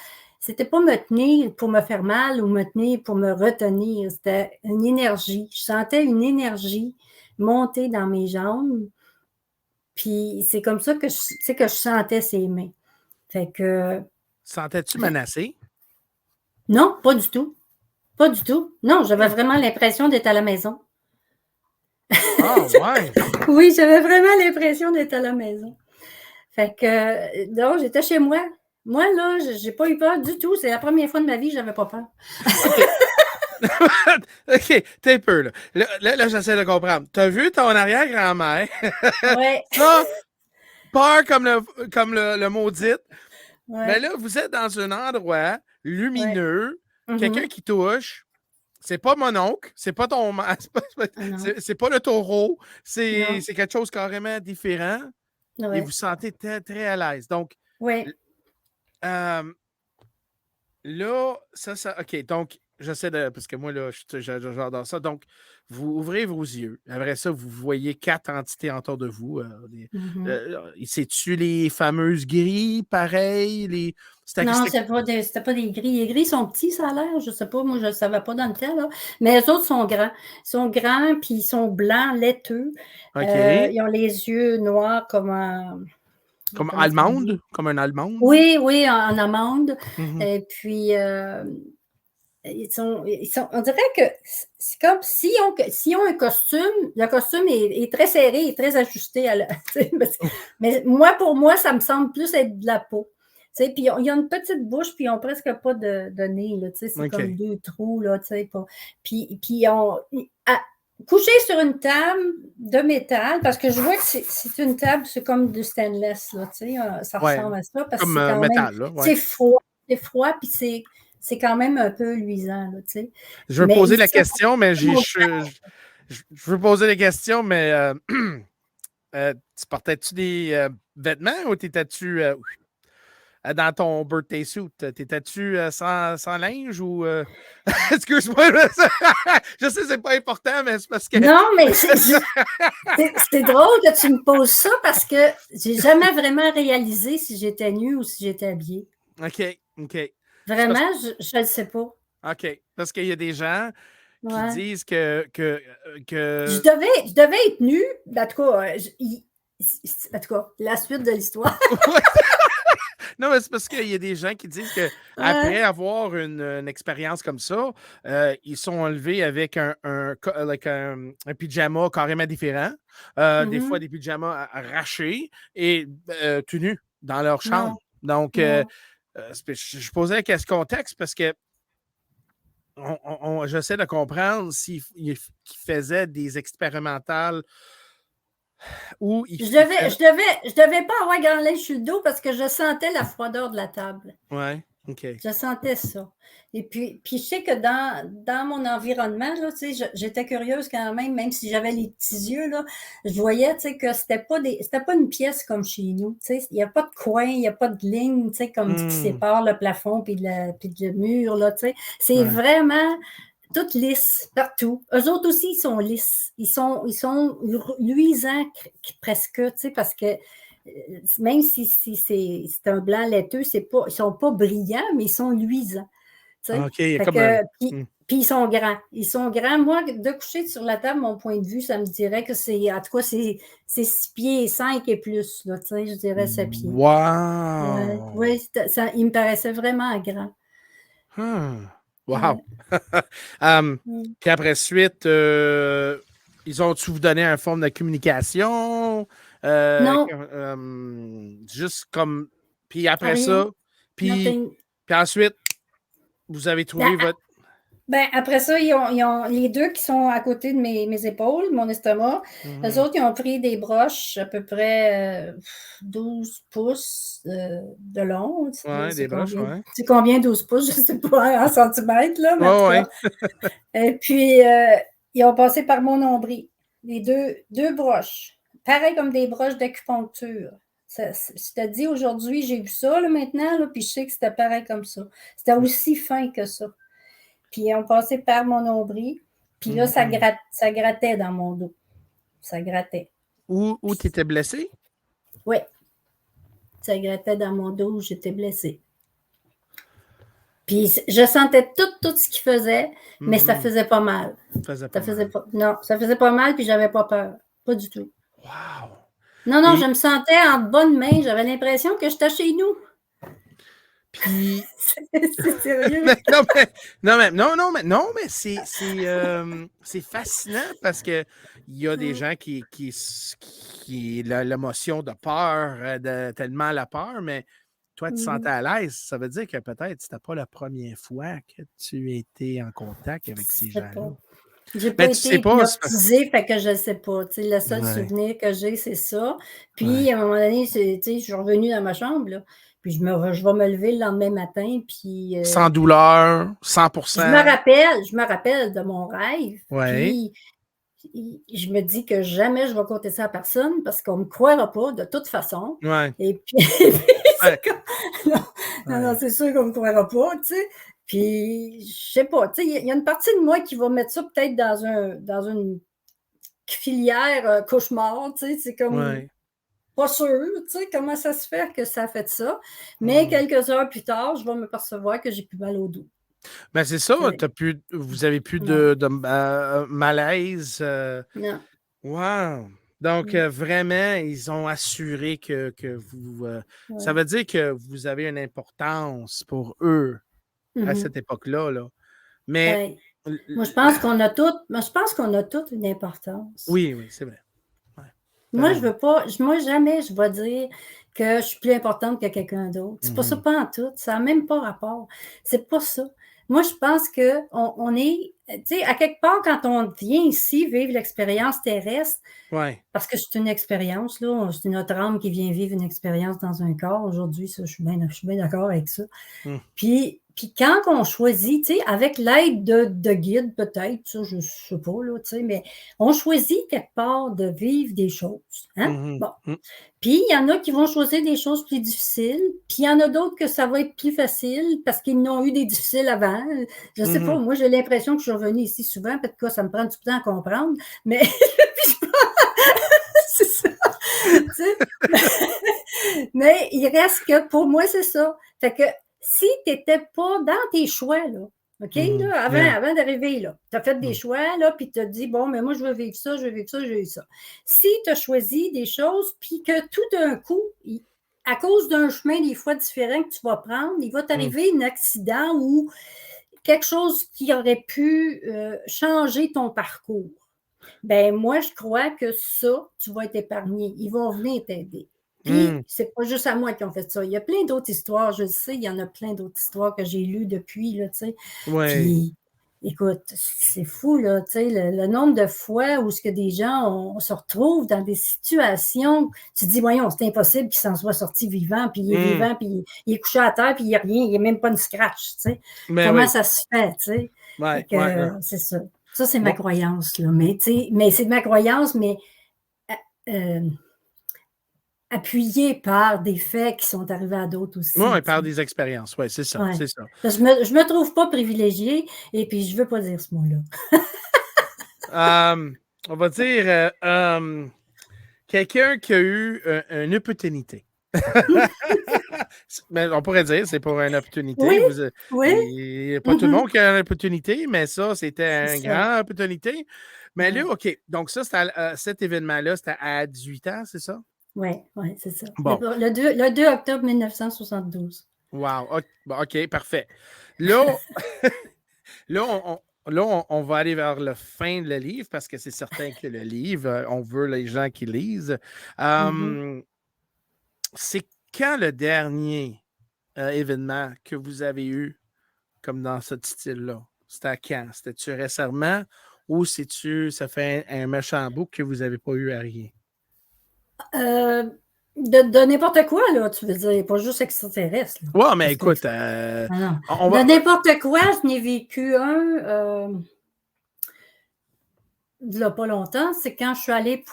me tenir pour me faire mal ou me tenir pour me retenir. C'était une énergie. Je sentais une énergie monter dans mes jambes. Puis c'est comme ça que je sentais ses mains. Fait que. Sentais-tu menacé? Non, pas du tout. Pas du tout. Non, j'avais vraiment l'impression d'être à la maison. Ah, ouais. Oui, j'avais vraiment l'impression d'être à la maison. Fait que, non, j'étais chez moi. Moi, là, j'ai pas eu peur du tout. C'est la première fois de ma vie que j'avais pas peur. OK. OK, t'es un peu, là. Là, j'essaie de comprendre. T'as vu ton arrière-grand-mère? Ouais. Ça, peur comme le maudit. Ouais. Mais là, vous êtes dans un endroit lumineux, quelqu'un qui touche. C'est pas mon oncle, c'est pas ton. C'est pas le taureau, c'est quelque chose carrément différent. Et vous sentez très, très à l'aise. Donc, là, ça. OK, donc, j'essaie de. Parce que moi, là, j'adore ça. Donc, vous ouvrez vos yeux. Après ça, vous voyez 4 entités autour de vous. C'est-tu les fameuses grilles, pareil? Non, c'était pas des gris. Les gris sont petits, ça a l'air. Je sais pas, moi, je ne savais pas dans le temps, là. Mais eux autres sont grands. Ils sont grands, puis ils sont blancs, laiteux. OK. Ils ont les yeux noirs comme un. Comme allemande? Comme un allemande? Oui, en amande. Et puis, on dirait que c'est comme s'ils ont un costume, le costume est très serré et très ajusté. Mais pour moi, ça me semble plus être de la peau. Puis ils ont une petite bouche, puis ils n'ont presque pas de nez. C'est comme 2 trous. Là, puis ils ont couché sur une table de métal, parce que je vois que c'est une table, c'est comme du stainless. Là, ça ressemble à ça. Parce comme que c'est quand métal. même, Là, c'est froid, puis c'est quand même un peu luisant. Là, je veux poser la question, mais je veux poser la question, mais tu portais-tu des vêtements ou t'étais-tu dans ton birthday suit? T'étais-tu sans linge ou. Excuse-moi, je sais que c'est pas important, mais c'est parce que. Non, mais c'est drôle que tu me poses ça, parce que j'ai jamais vraiment réalisé si j'étais nue ou si j'étais habillée. OK. Vraiment, je ne sais pas. OK. Parce qu'il y a des gens qui disent que. Je devais être nue. En tout cas, la suite de l'histoire. Non, mais c'est parce qu'il y a des gens qui disent qu'après avoir une expérience comme ça, ils sont enlevés avec un pyjama carrément différent. Des fois, des pyjamas arrachés et tout nus dans leur chambre. Donc, je posais ce contexte parce que j'essaie de comprendre s'ils faisaient des expérimentales. Je devais pas avoir grand linge sur le dos parce que je sentais la froideur de la table. Ouais, OK. Je sentais ça. Et puis je sais que dans mon environnement, là, j'étais curieuse quand même si j'avais les petits yeux, là, je voyais que c'était pas une pièce comme chez nous. Il n'y a pas de coin, il n'y a pas de ligne comme qui sépare le plafond puis le mur. Là, c'est vraiment toutes lisses partout. Eux autres aussi, ils sont lisses. Ils sont luisants presque, parce que même si c'est un blanc laiteux, ils ne sont pas brillants, mais ils sont luisants. OK, il y a comme un... Puis ils sont grands. Ils sont grands. Moi, de coucher sur la table, mon point de vue, ça me dirait que en tout cas, c'est 6 pieds 5 et plus. Là, je dirais 7 pieds. Wow! Oui, il me paraissait vraiment grand. Wow! Puis après suite, ils ont-tu vous donné une forme de communication? Non. Juste comme... Puis après Rien. ça, puis ensuite, vous avez trouvé votre... Après ça, ils ont les deux qui sont à côté de mes épaules, mon estomac. Les autres, ils ont pris des broches à peu près 12 pouces de long. Oui, des broches, oui. C'est combien 12 pouces? Je ne sais pas, en centimètres, là. Mais et puis, ils ont passé par mon nombril. Les deux broches. Pareil comme des broches d'acupuncture. Je te dis, aujourd'hui, j'ai vu ça là, maintenant, là, puis je sais que c'était pareil comme ça. C'était aussi fin que ça. Puis ils ont passé par mon nombril. Puis là, ça grattait dans mon dos. Ça grattait. Où tu étais blessé? Oui. Ça grattait dans mon dos où j'étais blessée. Puis je sentais tout ce qu'il faisait, mais ça faisait pas mal. Non, ça faisait pas mal, puis j'avais pas peur. Pas du tout. Wow! Non, je me sentais en bonne main. J'avais l'impression que j'étais chez nous. Puis... c'est sérieux. non, mais c'est fascinant parce que il y a des gens qui l'émotion de peur, tellement la peur, mais toi, tu te sentais à l'aise. Ça veut dire que peut-être c'était pas la première fois que tu étais en contact avec ces gens-là. J'ai pas été hypnotisée, fait que je ne sais pas. Le seul souvenir que j'ai, c'est ça. Puis, à un moment donné, je suis revenue dans ma chambre, là. Puis, je vais me lever le lendemain matin, puis... sans douleur, 100%. Je me rappelle de mon rêve. Ouais. Puis, je me dis que jamais je vais compter ça à personne parce qu'on ne me croira pas, de toute façon. Ouais. Et puis, c'est comme... Non, c'est sûr qu'on ne me croira pas, tu sais. Puis, je sais pas, tu sais, il y a une partie de moi qui va mettre ça peut-être dans une filière cauchemar, tu sais, c'est comme pas sûr, tu sais, comment ça se fait que ça a fait ça. Mais quelques heures plus tard, je vais me percevoir que j'ai plus mal au dos. Ben c'est ça, vous avez plus de malaise. Non. Wow! Donc, vraiment, ils ont assuré que vous... Ça veut dire que vous avez une importance pour eux à cette époque-là. Là. Mais... Moi, je pense qu'on a toutes une importance. Oui, c'est vrai. Ouais. Moi, je veux pas... Moi, jamais je vais dire que je suis plus importante que quelqu'un d'autre. C'est pas ça, pas en tout. Ça n'a même pas rapport. C'est pas ça. Moi, je pense qu'on est... Tu sais, à quelque part, quand on vient ici vivre l'expérience terrestre, parce que c'est une expérience, là, c'est notre âme qui vient vivre une expérience dans un corps. Aujourd'hui, ça, je suis bien d'accord avec ça. Puis quand on choisit, tu sais, avec l'aide de guides, peut-être, ça, je ne sais pas, là, tu sais, mais on choisit quelque part de vivre des choses. Hein? Bon. Puis, il y en a qui vont choisir des choses plus difficiles, puis il y en a d'autres que ça va être plus facile parce qu'ils n'ont eu des difficiles avant. Je ne sais pas, moi, j'ai l'impression que je suis revenue ici souvent, peut-être que ça me prend du temps à comprendre, mais c'est ça. Mais il reste que, pour moi, c'est ça. Fait que si tu n'étais pas dans tes choix, là, OK, là, avant d'arriver, là, tu as fait des choix, là, puis tu as dit, bon, mais moi, je veux vivre ça, je veux vivre ça, je veux vivre ça. Si tu as choisi des choses, puis que tout d'un coup, à cause d'un chemin, des fois, différent que tu vas prendre, il va t'arriver un accident ou quelque chose qui aurait pu changer ton parcours. Ben moi, je crois que ça, tu vas être épargné. Ils vont venir t'aider. Puis, c'est pas juste à moi qui ont fait ça. Il y a plein d'autres histoires, je le sais, il y en a plein d'autres histoires que j'ai lues depuis, là, tu sais. Puis, écoute, c'est fou, là, tu sais, le nombre de fois où ce que des gens, on se retrouve dans des situations, tu te dis, voyons, c'est impossible qu'il s'en soit sorti vivant, puis il est vivant, puis il est couché à terre, puis il n'y a rien, il n'y a même pas une scratch, tu sais. Comment ça se fait, tu sais. C'est ça. Ça, c'est ma croyance, là. Mais c'est de ma croyance, mais appuyée par des faits qui sont arrivés à d'autres aussi. Oui, par des expériences, oui, c'est ça, c'est ça. Je me trouve pas privilégiée, et puis je veux pas dire ce mot-là. On va dire, quelqu'un qui a eu une opportunité. Mais on pourrait dire c'est pour une opportunité. Oui, oui. Il n'y a pas tout le monde qui a une opportunité, mais ça, c'était C'est une ça. grande opportunité. Mais là, Ouais. OK. Donc, ça, cet événement-là, c'était à 18 ans, c'est ça? Oui, ouais, c'est ça. Bon. Le 2 octobre 1972. Wow. OK, parfait. Là, là, on va aller vers la fin de le livre parce que c'est certain que le livre, on veut les gens qui lisent. Mhm. C'est quand le dernier événement que vous avez eu comme dans ce style-là? C'était à quand? C'était-tu récemment ou ça fait un méchant bout que vous n'avez pas eu à rien? De n'importe quoi, là, tu veux dire, pas juste extraterrestre. Là, Ouais, mais parce que, écoute, non. on De va. n'importe quoi, je n'ai vécu il n'y a pas longtemps, c'est quand je suis allée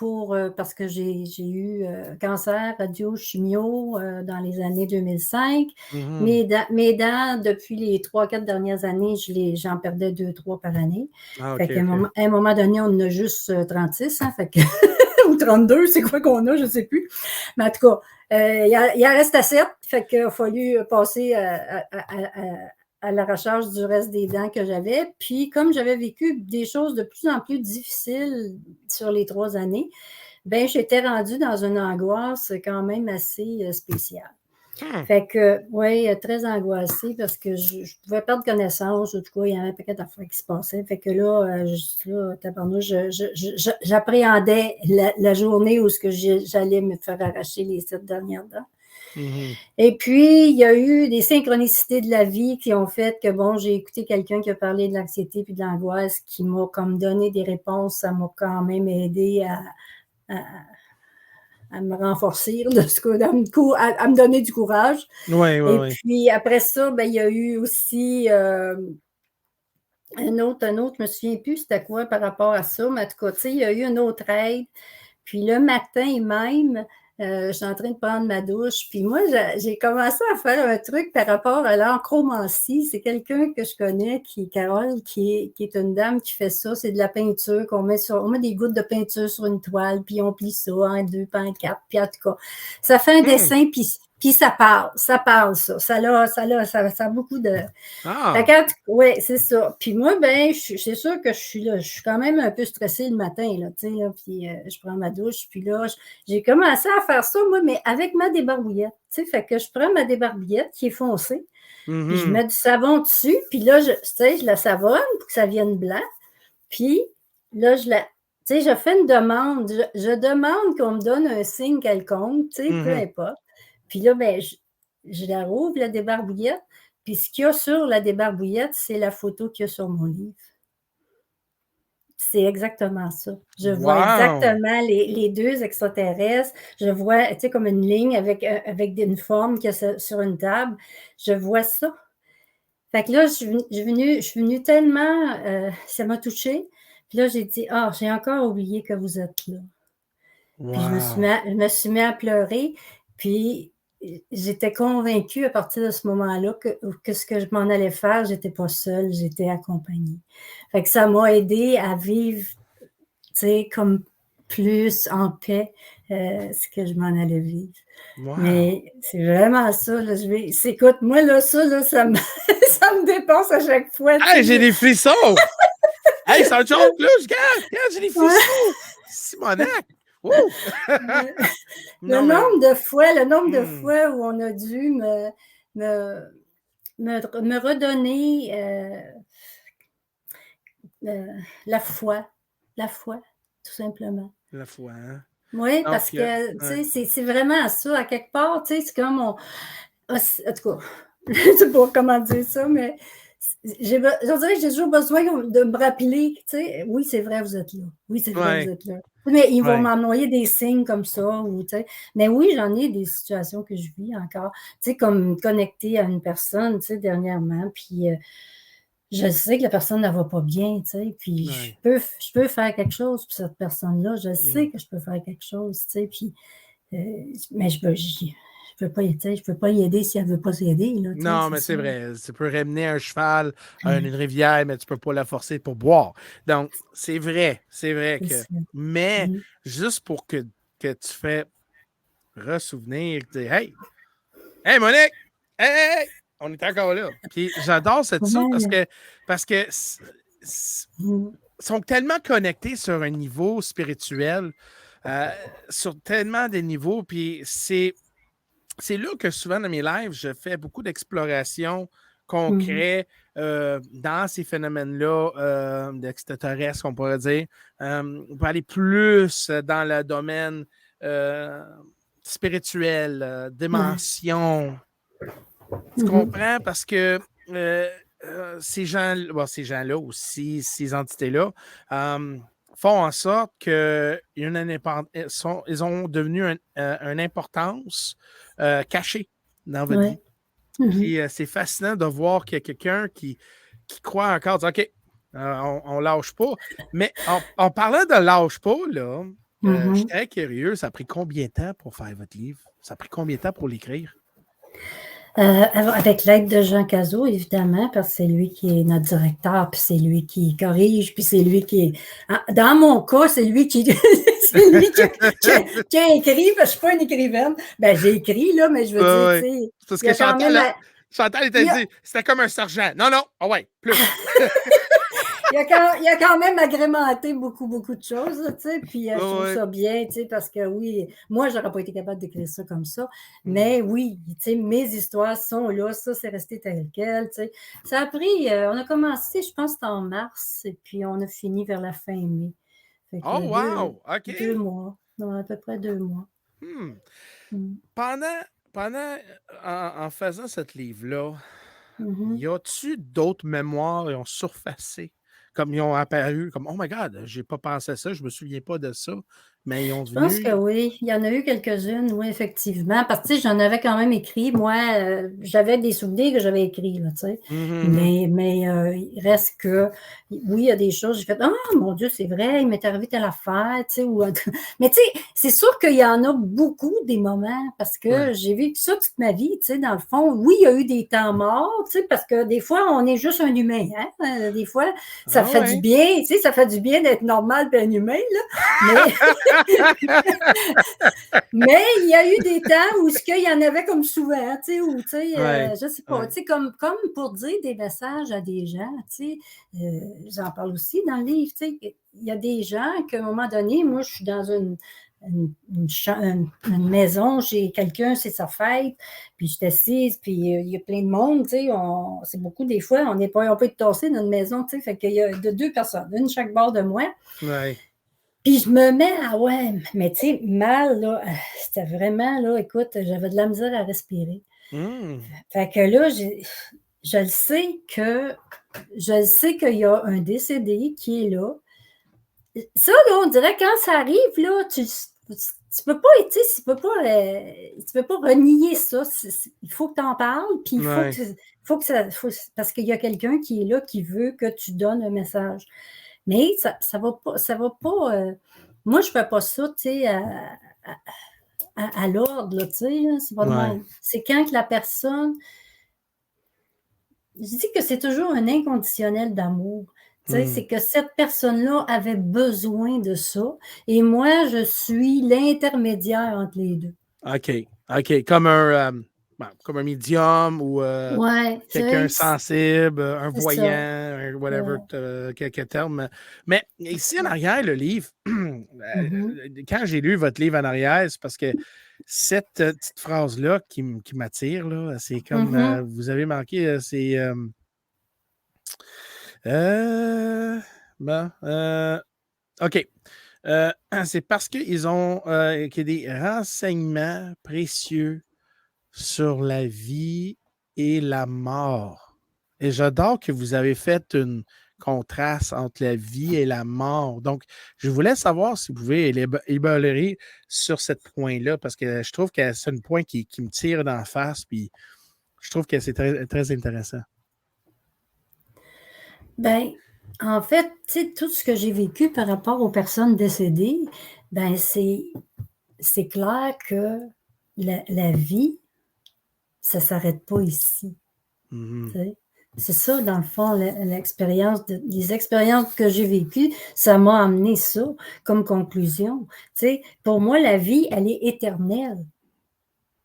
parce que j'ai eu cancer, radio, chimio dans les années 2005. Mhm. Mes dents, depuis les 3-4 dernières années, j'en perdais 2-3 par année. Ah, OK, Fait qu'à OK. un moment donné, on en a juste 36, hein, fait que ou 32, c'est quoi qu'on a, je ne sais plus. Mais en tout cas, il en reste à 7, fait qu'il a fallu passer à l'arrachage du reste des dents que j'avais. Puis, comme j'avais vécu des choses de plus en plus difficiles sur les 3 années, ben j'étais rendue dans une angoisse quand même assez spéciale. Hmm. Fait que, oui, très angoissée parce que je pouvais perdre connaissance. En tout cas, il y avait un paquet d'affaires qui se passaient. Fait que là, j'appréhendais la journée où j'allais me faire arracher les 7 dernières dents. Mhm. Et puis, il y a eu des synchronicités de la vie qui ont fait que, bon, j'ai écouté quelqu'un qui a parlé de l'anxiété puis de l'angoisse qui m'a comme donné des réponses. Ça m'a quand même aidé à me renforcer, à me donner du courage. Oui, oui, Et oui. puis, après ça, ben, il y a eu aussi un autre, je me souviens plus c'était quoi par rapport à ça, mais en tout cas, tu sais, il y a eu une autre aide. Puis le matin même, je suis en train de prendre ma douche. Puis moi, j'ai commencé à faire un truc par rapport à l'encromancie. C'est quelqu'un que je connais, Carole, qui est une dame qui fait ça. C'est de la peinture qu'on met on met des gouttes de peinture sur une toile, puis on plie ça en 2, puis en 4, puis en tout cas. Ça fait un dessin, puis ça parle. Ça parle, ça. Ça a beaucoup de. Ah. Oui, c'est ça. Puis moi, ben, c'est sûr que je suis quand même un peu stressée le matin, là, tu sais, là, puis je prends ma douche, puis là, j'ai commencé à faire ça, moi, mais avec ma débarbouillette, tu sais, fait que je prends ma débarbouillette qui est foncée, puis je Mhm. mets du savon dessus, puis là, tu sais, je la savonne pour que ça vienne blanc, puis là, tu sais, je fais une demande, je demande qu'on me donne un signe quelconque, tu sais, peu Mhm. importe. Puis là, ben, je la rouvre, la débarbouillette, puis ce qu'il y a sur la débarbouillette, c'est la photo qu'il y a sur mon livre. C'est exactement ça. Je vois Wow. exactement les 2 extraterrestres. Je vois, tu sais, comme une ligne avec une forme qu'il y a sur une table. Je vois ça. Fait que là, je suis venue tellement, ça m'a touchée. Puis là, j'ai dit: «Ah, j'ai encore oublié que vous êtes là». Puis Wow. je me suis mis à pleurer, puis j'étais convaincue à partir de ce moment-là que ce que je m'en allais faire, j'étais pas seule, j'étais accompagnée. Fait que ça m'a aidée à vivre, tu sais, comme plus en paix, ce que je m'en allais vivre. Wow. Mais c'est vraiment ça, là, écoute, moi, là, ça, là, ça me ça me dépasse à chaque fois, tu Hey, j'ai sais, des frissons! Hey, c'est un joke, là! Regarde, j'ai des frissons! ouais. Simonac! Wouh! Non, mais. Le nombre de Hmm. fois où on a dû me, me redonner la foi, tout simplement. La foi, hein? Oui, parce Donc, que, ouais. tu sais, c'est vraiment ça, à quelque part, tu sais, c'est comme en tout cas, je ne sais pas comment dire ça, mais je dirais que j'ai toujours besoin de me rappeler, tu sais, oui, c'est vrai, vous êtes là. Oui, c'est vrai, vous Ouais. êtes là. Mais ils vont Ouais. m'envoyer des signes comme ça, ou, tu sais. Mais oui, j'en ai des situations que je vis encore, tu sais, comme connecter à une personne, tu sais, dernièrement, puis je sais que la personne ne va pas bien, tu sais, puis Ouais. je peux faire quelque chose pour cette personne-là. Je Hmm. sais que je peux faire quelque chose, tu sais, puis, mais je peux pas, tu sais, je peux pas y aider si elle veut pas s'aider, là, tu sais, Non, c'est mais ça. c'est vrai. Tu peux ramener un cheval à une rivière, mais tu peux pas la forcer pour boire. Donc, c'est vrai. C'est vrai C'est que. ça. Mais Mmh. juste pour que que tu fais ressouvenir, tu dis, hey, hey, Monique, hey, hey, hey, on est encore là. Puis j'adore ça Ouais. parce que Mm. sont tellement connectés sur un niveau spirituel, euh, sur tellement de niveaux. Puis c'est là que souvent dans mes lives, je fais beaucoup d'exploration Mhm. concret dans ces phénomènes-là d'extraterrestres, on pourrait dire. On peut aller plus dans le domaine euh, spirituel, Ouais. dimension. Tu Mhm. comprends? Parce que ces gens-là aussi, ces entités-là, euh, font en sorte qu'ils ils ont devenu une importance cachée dans votre vie. Ouais. Mhm. Puis c'est fascinant de voir qu'il y a quelqu'un qui croit encore, dire, OK, on lâche pas. Mais en parlant de lâche pas, là, je suis Mhm. très curieux, ça a pris combien de temps pour faire votre livre? Ça a pris combien de temps pour l'écrire? Avec l'aide de Jean Cazot, évidemment, parce que c'est lui qui est notre directeur, puis c'est lui qui corrige, puis c'est lui qui dans mon cas, c'est lui qui c'est lui qui a écrit, parce que je suis pas une écrivaine. Ben, j'ai écrit, là, mais je veux dire, tu Ouais. sais, C'est parce il y que a quand même Chantal il était y a dit, c'était comme un sergent. Non, non, ah ouais, plus. il a quand même agrémenté beaucoup, beaucoup de choses, là, tu sais, puis Ouais, je trouve ouais. ça bien, tu sais, parce que oui, moi, j'aurais pas été capable d'écrire ça comme ça, Hmm. mais oui, tu sais, mes histoires sont là, ça, c'est resté tel quel, tu sais. Ça a pris, on a commencé, je pense, c'était en mars, et puis on a fini vers la fin mai. Fait que Oh, wow! OK. 2 mois, non, à peu près 2 mois. Hmm. Mm. Pendant, en faisant ce livre-là, Mhm. y a-tu d'autres mémoires qui ont surfacé, comme ils ont apparu, comme Oh my God, j'ai pas pensé à ça, je me souviens pas de ça, mais ils ont Je pense que devenu. oui, il y en a eu quelques-unes, oui, effectivement. Parce que, tu sais, j'en avais quand même écrit. Moi, j'avais des souvenirs que j'avais écrits, là, tu sais. Mhm, Mais il reste que, oui, il y a des choses, j'ai fait, ah, mon Dieu, c'est vrai, il m'est arrivé telle affaire, tu sais. Mais, tu sais, c'est sûr qu'il y en a beaucoup des moments, parce mhm. Ouais. que j'ai vécu ça toute ma vie, tu sais, dans le fond. Oui, il y a eu des temps morts, tu sais, parce que des fois, on est juste un humain, hein. Des fois, ça Ah fait du ouais. bien, tu sais, ça fait du bien d'être normal et un humain, là. Mais. Mais il y a eu des temps où il y en avait comme souvent, tu sais, où, tu sais, Ouais. je sais pas, Ouais. tu sais, comme pour dire des messages à des gens, tu sais, j'en parle aussi dans le livre, tu sais, il y a des gens qu'à un moment donné, moi, je suis dans une maison, j'ai quelqu'un, c'est sa fête, puis je suis assise, puis il y a plein de monde, tu sais, c'est beaucoup des fois, on peut être tassé dans une maison, tu sais, fait qu'il y a de deux personnes, une chaque bord de moi. Ouais. Puis je me mets à ouais, mais tu sais, mal, là, c'était vraiment, là, écoute, j'avais de la misère à respirer. Hmm. Fait que là, je le sais que je le sais qu'il y a un décédé qui est là. Ça, là, on dirait quand ça arrive, là, tu peux pas, tu sais, tu peux pas renier ça. Il faut que tu en parles, puis Ouais. parce qu'il y a quelqu'un qui est là qui veut que tu donnes un message. Mais ça va pas. Moi, je fais pas ça, tu sais, à l'ordre, là, tu sais, là, c'est pas de Ouais. même. C'est quand que la personne, je dis que c'est toujours un inconditionnel d'amour. Tu sais, Hmm. c'est que cette personne-là avait besoin de ça, et moi, je suis l'intermédiaire entre les deux. OK. OK. Comme un médium ou Ouais, tu quelqu'un sais, sensible, un c'est voyant, ça. un whatever, Ouais. quelques termes. Mais ici en arrière, le livre, Mhm. quand j'ai lu votre livre en arrière, c'est parce que cette petite phrase-là qui m'attire, là, c'est comme Mhm. vous avez marqué, c'est euh, bon, OK. C'est parce qu'ils ont qu'il y a des renseignements précieux sur la vie et la mort. Et j'adore que vous avez fait un contraste entre la vie et la mort. Donc, je voulais savoir si vous pouvez élaborer sur ce point-là, parce que je trouve que c'est un point qui me tire d'en face, puis je trouve que c'est très, très intéressant. Ben, en fait, tu sais, tout ce que j'ai vécu par rapport aux personnes décédées, ben, c'est clair que la vie, ça s'arrête pas ici, Mhm. tu sais. c'est ça, dans le fond, les expériences que j'ai vécues, ça m'a amené ça comme conclusion. Tu sais, pour moi, la vie, elle est éternelle.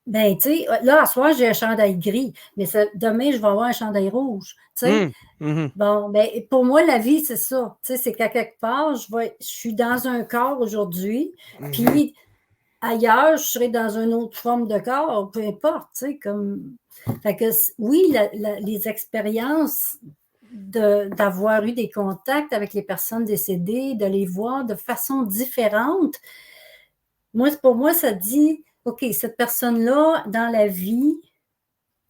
Ben, tu sais, là, à soir, j'ai un chandail gris, mais demain, je vais avoir un chandail rouge. Tu sais, Mhm. bon, ben, pour moi, la vie, c'est ça. Tu sais, c'est qu'à quelque part, je suis dans un corps aujourd'hui, Mhm. puis ailleurs, je serai dans une autre forme de corps, peu importe, tu sais, comme. Fait que oui, les expériences d'avoir eu des contacts avec les personnes décédées, de les voir de façon différente, pour moi, ça dit, OK, cette personne-là, dans la vie,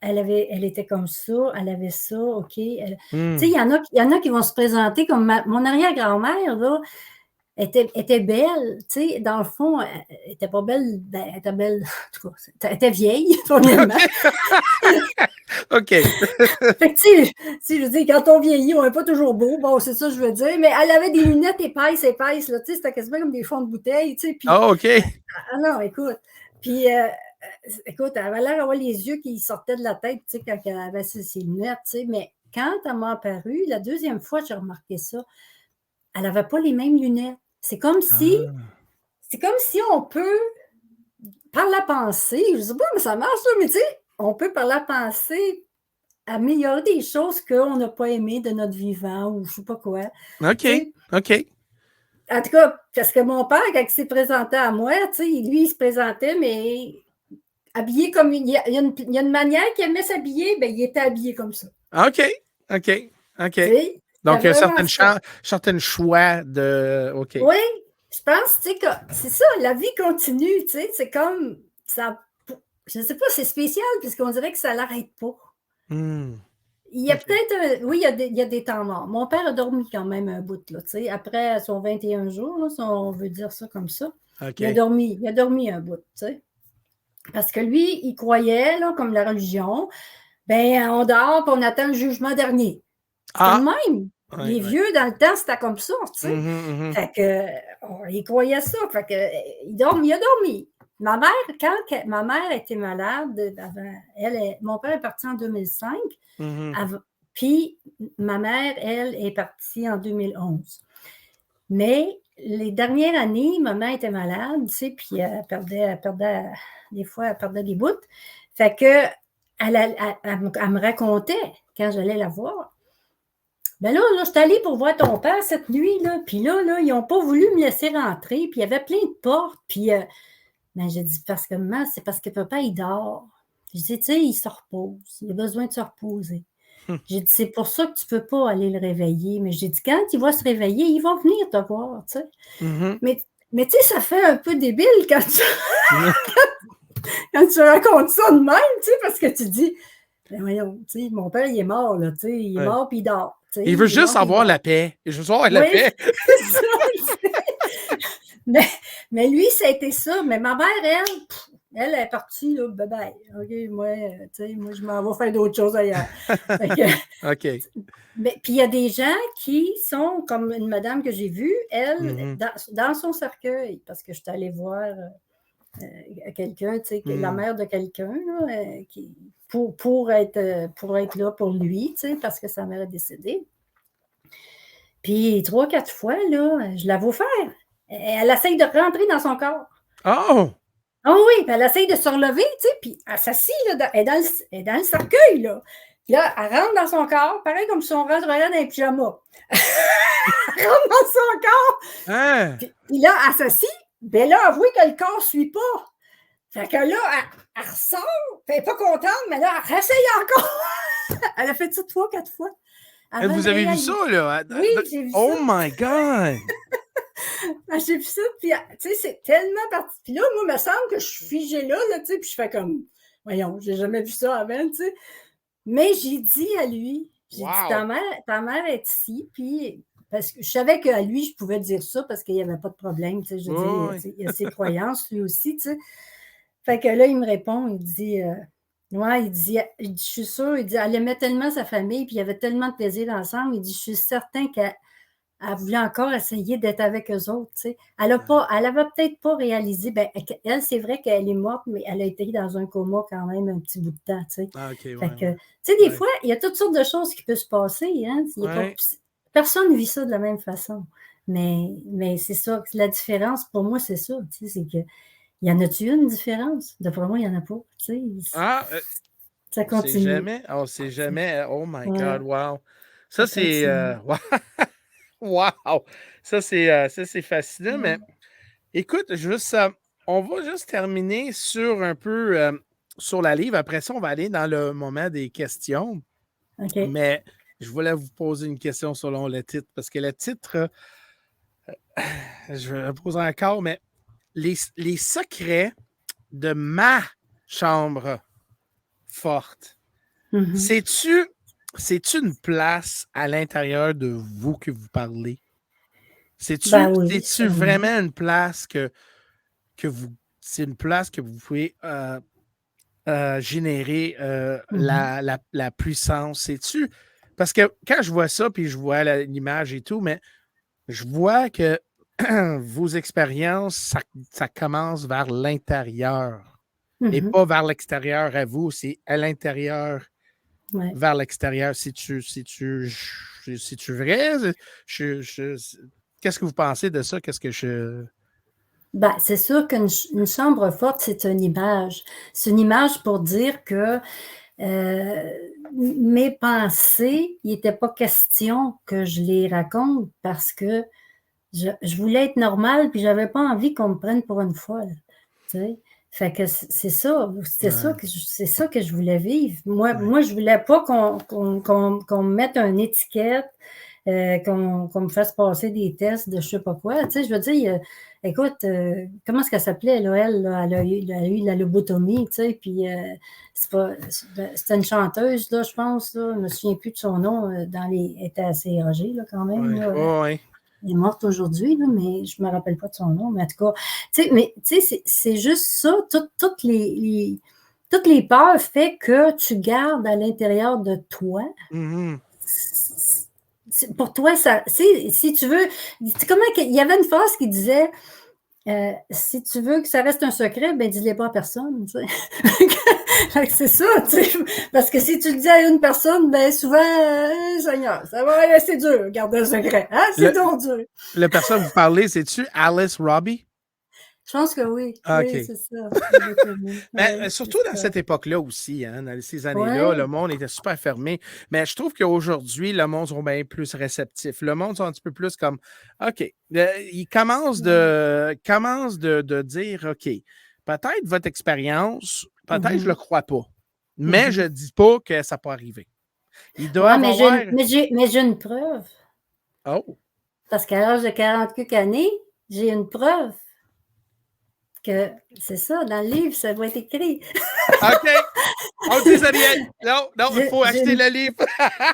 elle était comme ça, elle avait ça, OK. Tu sais, il y en a qui vont se présenter comme mon arrière-grand-mère, là, était belle, tu sais, dans le fond, elle était pas belle, ben, elle était belle, en tout cas, elle était vieille, premièrement. OK. Fait que, tu sais, je veux dire, quand on vieillit, on n'est pas toujours beau, bon, c'est ça que je veux dire, mais elle avait des lunettes épaisses, là, tu sais, c'était quasiment comme des fonds de bouteille, tu sais, puis, Ah, OK. ah non, écoute, puis, écoute, elle avait l'air d'avoir les yeux qui sortaient de la tête, tu sais, quand elle avait ses lunettes, tu sais, mais quand elle m'a apparu, la deuxième fois, j'ai remarqué ça, elle n'avait pas les mêmes lunettes. Ah. C'est comme si on peut, par la pensée, je ne sais pas comment ça marche, là, mais tu sais, on peut par la pensée améliorer des choses qu'on n'a pas aimées de notre vivant ou je ne sais pas quoi. OK. Tu sais, OK. en tout cas, parce que mon père, quand il s'est présenté à moi, tu sais, lui, il se présentait, mais habillé comme il y a une manière qu'il aimait s'habiller, ben, il était habillé comme ça. OK. OK. OK. Tu sais, Donc, c'était il y a vraiment ça. certaines choix de. OK. Oui, je pense, tu sais, que c'est ça, la vie continue, tu sais, c'est comme ça. Je ne sais pas, c'est spécial, puisqu'on dirait que ça n'arrête pas. Hmm. Il y a OK. peut-être, oui, il y a des temps morts. Mon père a dormi quand même un bout, là, tu sais, après son 21 jours, là, si on veut dire ça comme ça. OK. Il a dormi un bout, tu sais. Parce que lui, il croyait, là, comme la religion, ben, on dort et on attend le jugement dernier. C'était le Ah! même. Ouais, Les ouais. vieux, dans le temps, c'était comme ça, tu sais. Mhm, mhm. Fait que, il croyait ça. Fait que, il a dormi. Ma mère, quand ma mère était malade, mon père est parti en 2005, Mhm. puis ma mère, elle, est partie en 2011. Mais les dernières années, ma mère était malade, tu sais, puis des fois, elle perdait des bouts. Fait que, elle me racontait, quand j'allais la voir, ben là, je suis allée pour voir ton père cette nuit, là, puis là, ils n'ont pas voulu me laisser rentrer, puis il y avait plein de portes, puis ben, j'ai dit, parce que maman, c'est parce que papa, il dort. J'ai dit, tu sais, il se repose, il a besoin de se reposer. J'ai dit, c'est pour ça que tu ne peux pas aller le réveiller, mais j'ai dit, quand il va se réveiller, il va venir te voir, tu sais. Mhm. Mais tu sais, ça fait un peu débile quand tu racontes ça de même, tu sais, parce que tu dis, ben voyons, tu sais, mon père, il est mort, là, tu sais, il est Ouais. mort, puis il dort. Tu sais, Il veut il est juste mort, puis il avoir dort. la paix. Il veut juste avoir la Oui, paix. c'est ça. Mais, mais lui, ça a été ça. Mais ma mère, elle est partie, là, bye-bye. OK, moi, tu sais, moi, je m'en vais faire d'autres choses ailleurs. Fait que, OK. puis il y a des gens qui sont, comme une madame que j'ai vue, elle, Mhm. dans son cercueil, parce que je suis allée voir quelqu'un, tu sais, la mère de quelqu'un, là, pour être là pour lui, tu sais, parce que sa mère est décédée. Puis 3-4 fois, là, je la vois faire. Elle essaye de rentrer dans son corps. Oh! Ah oui, puis elle essaye de se relever, tu sais, puis elle s'assit, là, elle est dans le cercueil, là. Puis là, elle rentre dans son corps, pareil comme si on rentrerait dans un pyjama. Elle rentre dans son corps, Hein? puis là, elle s'assit, bien là, avouez que le corps ne suit pas. Fait que là, elle ressort, puis elle n'est pas contente, mais là, elle réessaye encore. Elle a fait ça 3-4 fois avant de Vous avez vu ça, réaliser. là? Oui, j'ai vu ça. Oh my God! J'ai vu ça, puis tu sais, c'est tellement parti. Puis là, moi, il me semble que je suis figée là, tu sais, puis je fais comme, voyons, j'ai jamais vu ça avant, tu sais. Mais j'ai dit à lui, j'ai dit, Wow! ta mère est ici, puis parce que je savais qu'à lui, je pouvais dire ça parce qu'il n'y avait pas de problème, tu sais, je veux dire, Oui. il a ses croyances, lui aussi, tu sais. Fait que là, il me répond, il dit, ouais, je suis sûre, il dit, elle aimait tellement sa famille, puis il y avait tellement de plaisir ensemble, il dit, je suis certain qu'elle elle voulait encore essayer d'être avec eux autres, tu sais. Elle avait peut-être pas réalisé, ben, elle, c'est vrai qu'elle est morte, mais elle a été dans un coma quand même un petit bout de temps, tu sais. Ah, OK, ouais, Fait que, ouais. tu sais, des Ouais. fois, il y a toutes sortes de choses qui peuvent se passer, hein. Ouais. Personne ne vit ça de la même façon. Mais c'est ça, la différence, pour moi, c'est ça, tu sais, c'est que, y en a-tu une différence? D'après moi, il n'y en a pas, tu sais. Ah, Ça on sait continue. jamais. On sait jamais. Oh my Ouais, God, wow. Ça, ça c'est. continue. Wow! Ça, c'est fascinant. Mais écoute, juste, on va juste terminer sur un peu sur la livre. Après ça, on va aller dans le moment des questions. OK. Mais je voulais vous poser une question selon le titre, parce que le titre, je vais le poser encore, mais les secrets de ma chambre forte. Mhm. C'est-tu, c'est-tu une place à l'intérieur de vous que vous parlez? C'est-tu, Ben oui, c'est-tu sûrement. vraiment une place que vous, c'est une place que vous pouvez générer Mhm. la puissance? C'est-tu, parce que quand je vois ça, puis je vois l'image et tout, mais je vois que vos expériences, ça commence vers l'intérieur et Mhm. pas vers l'extérieur à vous, c'est à l'intérieur Ouais. vers l'extérieur. C'est-tu vrai? Qu'est-ce que vous pensez de ça? Qu'est-ce que je. Ben, c'est sûr une chambre forte, c'est une image. C'est une image pour dire que mes pensées, il n'était pas question que je les raconte parce que je voulais être normale, puis j'avais pas envie qu'on me prenne pour une folle, tu sais? Fait que Ouais. c'est ça que je voulais vivre. Moi Ouais. moi, je voulais pas qu'on me mette une étiquette, qu'on me fasse passer des tests de je sais pas quoi. Tu sais, je veux dire, écoute, comment est-ce qu'elle s'appelait, là, elle, là? Elle a eu de la lobotomie, tu sais, puis c'était une chanteuse, là, je pense, là, je me souviens plus de son nom, elle était assez âgée, là, quand même, Ouais. là. Ouais. Elle est morte aujourd'hui, là, mais je me rappelle pas de son nom, mais en tout cas, tu sais, c'est juste ça, toutes les peurs fait que tu gardes à l'intérieur de toi. Mhm. Pour toi, ça, si tu veux, comment il y avait une phrase qui disait, si tu veux que ça reste un secret, ben dis-le pas à personne. Tu sais. C'est ça, tu sais. Parce que si tu le dis à une personne, ben souvent, Seigneur, ça va rester dur, garder un secret. Hein? C'est Le, donc dur. la personne que vous parlez, c'est-tu Alice Robbie? Je pense que oui. Ah, Oui, OK. c'est ça. Exactement. Mais Oui, c'est surtout dans ça. cette époque-là aussi, hein, dans ces années-là, le Oui. monde était super fermé. Mais je trouve qu'aujourd'hui, le monde sont bien plus réceptifs. Le monde sont un petit peu plus comme OK. Ils commencent de dire OK, peut-être votre expérience, peut-être je ne le Mhm. crois pas. Mais je Mhm. ne dis pas que ça peut arriver. Ils Ouais, doivent avoir. mais j'ai une preuve. Oh, Parce qu'à l'âge de 40 quelques années, j'ai une preuve que c'est ça, dans le livre, ça va être écrit. OK. On dit ça rien. Non, non, il faut J'ai acheter une le livre.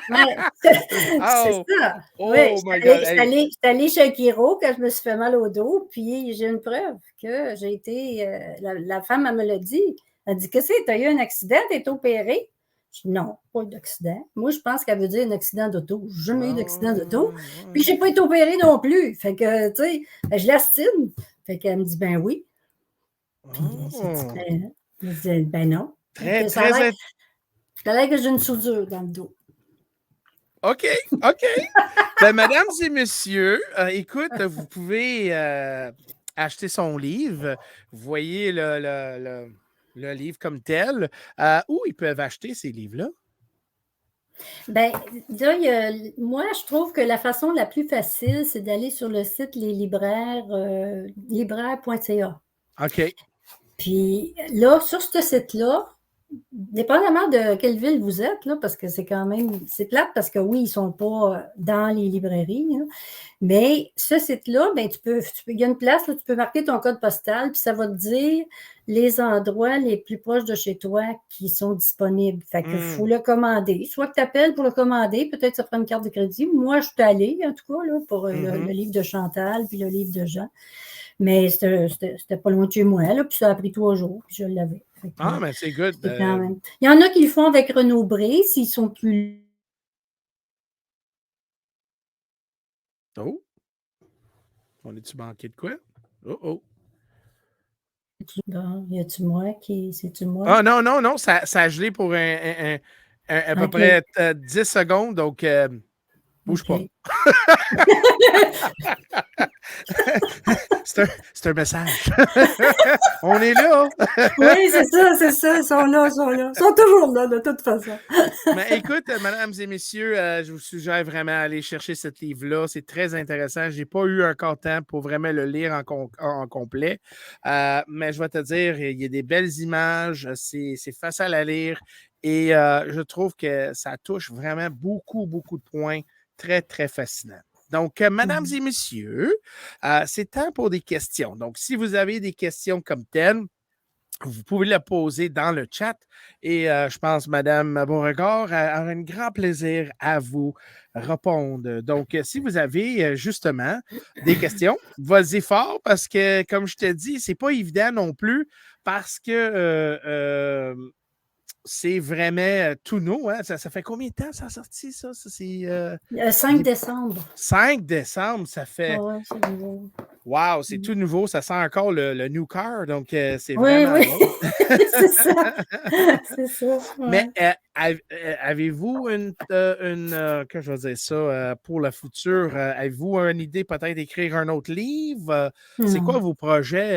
Ouais, c'est Oh, ça. Oui, oh my God. Hey. j'étais allée chez un chiro quand je me suis fait mal au dos, puis j'ai une preuve que j'ai été, la femme, elle me l'a dit. Elle dit: «Qu'est-ce que c'est? Tu as eu un accident? Tu été opérée?» Je dis: «Non, pas d'accident». Moi, je pense qu'elle veut dire un accident d'auto. J'ai jamais eu d'accident d'auto, puis Ouais. j'ai pas été opérée non plus. Fait que, tu sais, je l'astime. Fait qu'elle me dit: «Ben oui». Puis j'ai dit: Oh, «Ben non». Fait très, que très. ça a l'air que j'ai une soudure dans le dos. OK, OK. Ben, mesdames et messieurs, écoute, vous pouvez acheter son livre. Vous voyez le livre comme tel. Où ils peuvent acheter ces livres-là? Ben, là, moi, je trouve que la façon la plus facile, c'est d'aller sur le site Les Libraires, libraire.ca. OK. Puis là, sur ce site-là, dépendamment de quelle ville vous êtes, là, parce que c'est plate parce que oui, ils ne sont pas dans les librairies, là, mais ce site-là, ben, il y a une place, là, tu peux marquer ton code postal, puis ça va te dire les endroits les plus proches de chez toi qui sont disponibles. Fait qu'il faut Hmm. le commander. Soit que tu appelles pour le commander, peut-être ça prend une carte de crédit. Moi, je suis allée, en tout cas, là, pour le Mhm. livre de Chantal, puis le livre de Jean. Mais c'était pas loin de chez moi, là, puis ça a pris 3 jours, puis je l'avais. Fait que, Ah, mais c'est good. c'est quand même. Il y en a qui le font avec Renaud Bré, s'ils sont plus Oh, on est-tu manqué de quoi? Oh, oh. Bon, y a-tu moi qui. C'est-tu moi? Ah non, non, non, ça a gelé pour à peu OK. près 10 secondes, donc bouge pas. OK. C'est un message. On est là. Oui, c'est ça. Ils sont là, ils sont là. Ils sont toujours là, de toute façon. Mais écoute, mesdames et messieurs, je vous suggère vraiment d'aller chercher ce livre-là. C'est très intéressant. Je n'ai pas eu encore de temps pour vraiment le lire en complet. Mais je vais te dire, il y a des belles images, c'est facile à lire et je trouve que ça touche vraiment beaucoup, beaucoup de points très, très fascinants. Donc, mesdames et messieurs, c'est temps pour des questions. Donc, si vous avez des questions comme telles, vous pouvez la poser dans le chat et je pense Madame Beauregard aura un grand plaisir à vous répondre. Donc, si vous avez justement des questions, vas-y fort parce que, comme je te dis, c'est pas évident non plus parce que c'est vraiment tout nouveau. Hein? Ça fait combien de temps ça a sorti, ça? C'est 5 décembre. 5 décembre, ça Ah fait. ouais, c'est nouveau. Wow, c'est tout nouveau. Ça sent encore le new car. Donc, c'est Oui, vraiment oui. drôle. C'est ça. C'est ça. Mais Ouais. avez-vous que je veux dire ça, pour le futur, avez-vous une idée peut-être d'écrire un autre livre? C'est quoi Non. vos projets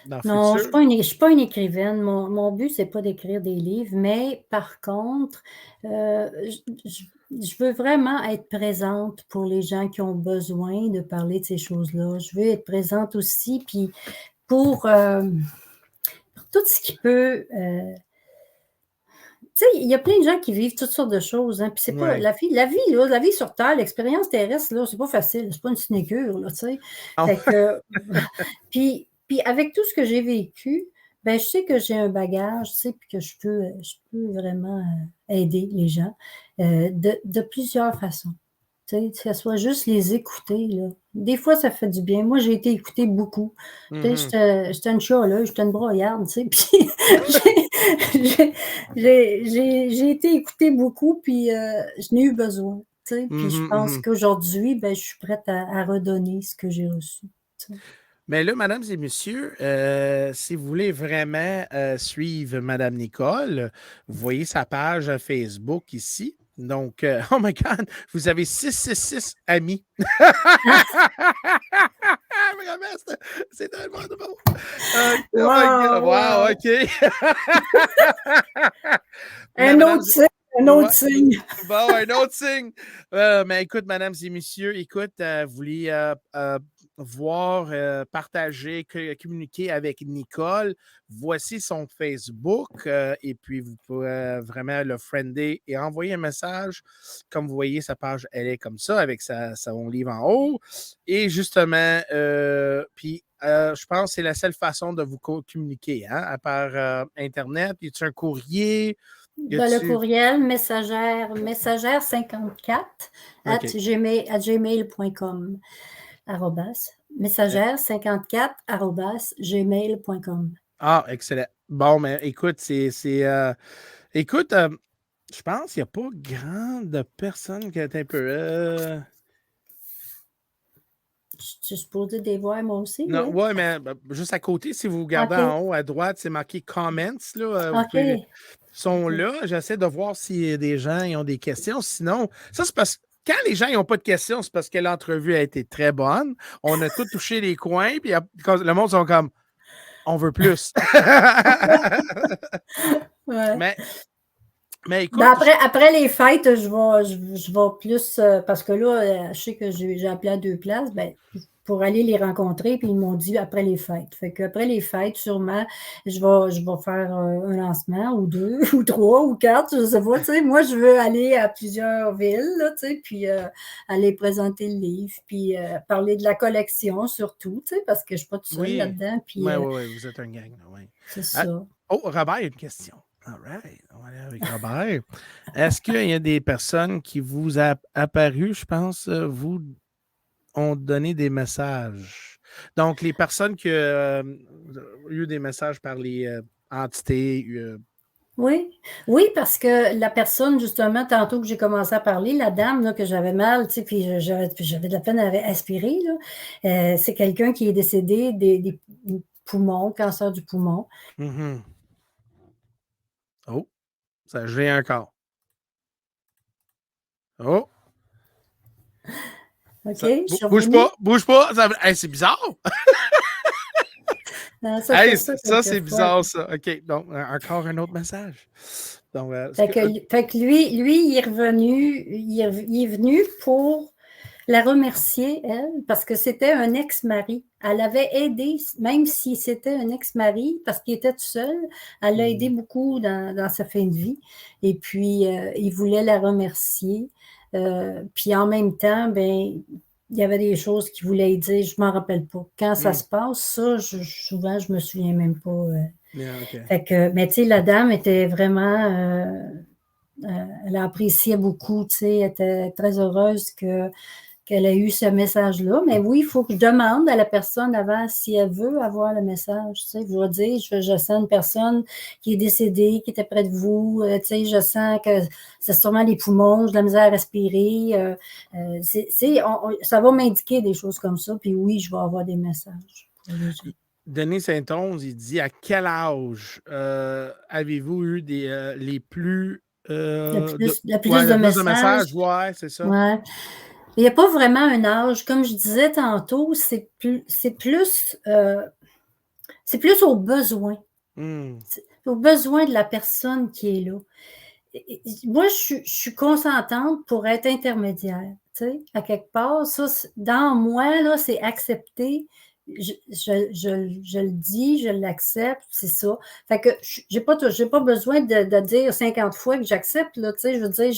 dans le Non, futur? je suis pas une écrivaine. Mon but, c'est pas d'écrire des livres, mais par contre, je veux vraiment être présente pour les gens qui ont besoin de parler de ces choses-là. Je veux être présente aussi, puis pour, pour tout ce qui peut, tu sais, il y a plein de gens qui vivent toutes sortes de choses, hein, puis c'est pas Ouais. la vie là, la vie sur terre, l'expérience terrestre là, c'est pas facile, c'est pas une sinécure là, tu sais? Oh, Fait que puis avec tout ce que j'ai vécu, ben, je sais que j'ai un bagage, tu sais, puis que je peux vraiment, aider les gens, de plusieurs façons. Tu sais, que ce soit juste les écouter, là. Des fois, ça fait du bien. Moi, j'ai été écoutée beaucoup. Tu sais, mhm, j'étais une chialeuse, j'étais une broyarde, tu sais, puis j'ai j'ai été écoutée beaucoup, puis je n'ai eu besoin, tu sais. Puis je mhm, pense mhm. qu'aujourd'hui, ben, je suis prête à redonner ce que j'ai reçu, tu sais. Mais là, mesdames et messieurs, si vous voulez vraiment suivre Madame Nicole, vous voyez sa page Facebook ici. Donc, oh my God, vous avez 666 amis. Vraiment, c'est tellement drôle. Oh my God, Wow, wow, wow! OK. Mais Un madame, autre signe, un ouais, autre signe. bon, un autre signe. Mais écoute, mesdames et messieurs, écoute, vous voulez voir, partager, communiquer avec Nicole, voici son Facebook et puis vous pouvez vraiment le friender et envoyer un message. Comme vous voyez, sa page, elle est comme ça avec son livre en haut. Et justement, puis je pense que c'est la seule façon de vous communiquer, hein, à part Internet. Y a-tu un courrier? Y Ben, le a-tu. courriel messagère54 OK. gmail.com messagère54 gmail.com. Ah, excellent. Bon, mais écoute, écoute, je pense qu'il n'y a pas grande personne qui est un peu. Je suis supposée les voir moi aussi, Non, oui. ouais, mais juste à côté, si vous regardez OK. en haut à droite, c'est marqué comments. Là, vous OK. pouvez. Ils sont OK. là. J'essaie de voir si des gens ils ont des questions. Sinon, ça, c'est parce que quand les gens n'ont pas de questions, c'est parce que l'entrevue a été très bonne. On a tout touché les coins, puis quand le monde sont comme on veut plus. Ouais. mais, mais Ben, écoute, après les fêtes, je vais plus, parce que là, je sais que j'ai appelé à 2 places, ben, pour aller les rencontrer, puis ils m'ont dit après les fêtes. Fait qu'après les fêtes, sûrement, je vais faire, un lancement ou 2 ou 3 ou 4, je sais pas, tu sais? Moi, je veux aller à plusieurs villes, là, tu sais? Puis, aller présenter le livre, puis, parler de la collection surtout, tu sais? Parce que je suis pas toute seule oui. là-dedans, puis, Oui, oui, oui, vous êtes un gang. Oui. c'est Ah, ça. oh, Robert, il y a une question. All right. On va aller avec Robert. Est-ce qu'il y a des personnes qui vous a apparu, je pense, vous ont donné des messages? Donc, les personnes qui ont eu des messages par les entités. Oui, oui, parce que la personne, justement, tantôt que j'ai commencé à parler, la dame là, que j'avais mal, tu sais, j'avais de la peine à aspirer, là, c'est quelqu'un qui est décédé des poumons, cancer du poumon. Mhm. Oh, ça a gelé encore. Oh, OK, je suis bouge revenue. pas, bouge pas. Hey, c'est bizarre. Ça fait Hey, ça ça, c'est quelquefois. bizarre, ça. OK, donc, encore un autre message. Donc, Fait que lui, il est revenu, il est venu pour la remercier, elle, parce que c'était un ex-mari. Elle avait aidé, même si c'était un ex-mari, parce qu'il était tout seul, elle l'a aidé beaucoup dans sa fin de vie. Et puis, il voulait la remercier. Puis en même temps, ben, il y avait des choses qu'il voulait dire, je m'en rappelle pas. Quand ça se passe, ça, souvent, je me souviens même pas. yeah, OK. Fait que, mais tu sais, la dame était vraiment, elle appréciait beaucoup, tu sais, elle était très heureuse qu'elle a eu ce message-là. Mais oui, il faut que je demande à la personne avant si elle veut avoir le message. Tu sais, je vais dire, je sens une personne qui est décédée, qui était près de vous. Tu sais, je sens que c'est sûrement les poumons, j'ai de la misère à respirer. Ça va m'indiquer des choses comme ça. Puis oui, je vais avoir des messages pour les gens. Denis Saint-Onge, il dit à quel âge avez-vous eu les plus Le plus de le plus de messages. messages? Ouais, c'est ça. Ouais. Il n'y a pas vraiment un âge. Comme je disais tantôt, c'est plus aux besoins. Hmm. C'est aux besoins de la personne qui est là. Moi, je suis consentante pour être intermédiaire. Tu sais, à quelque part, ça, dans moi, là, c'est accepté. Je le dis, je l'accepte, c'est ça. Fait que j'ai pas besoin de dire 50 fois que j'accepte, là, tu sais, je veux dire,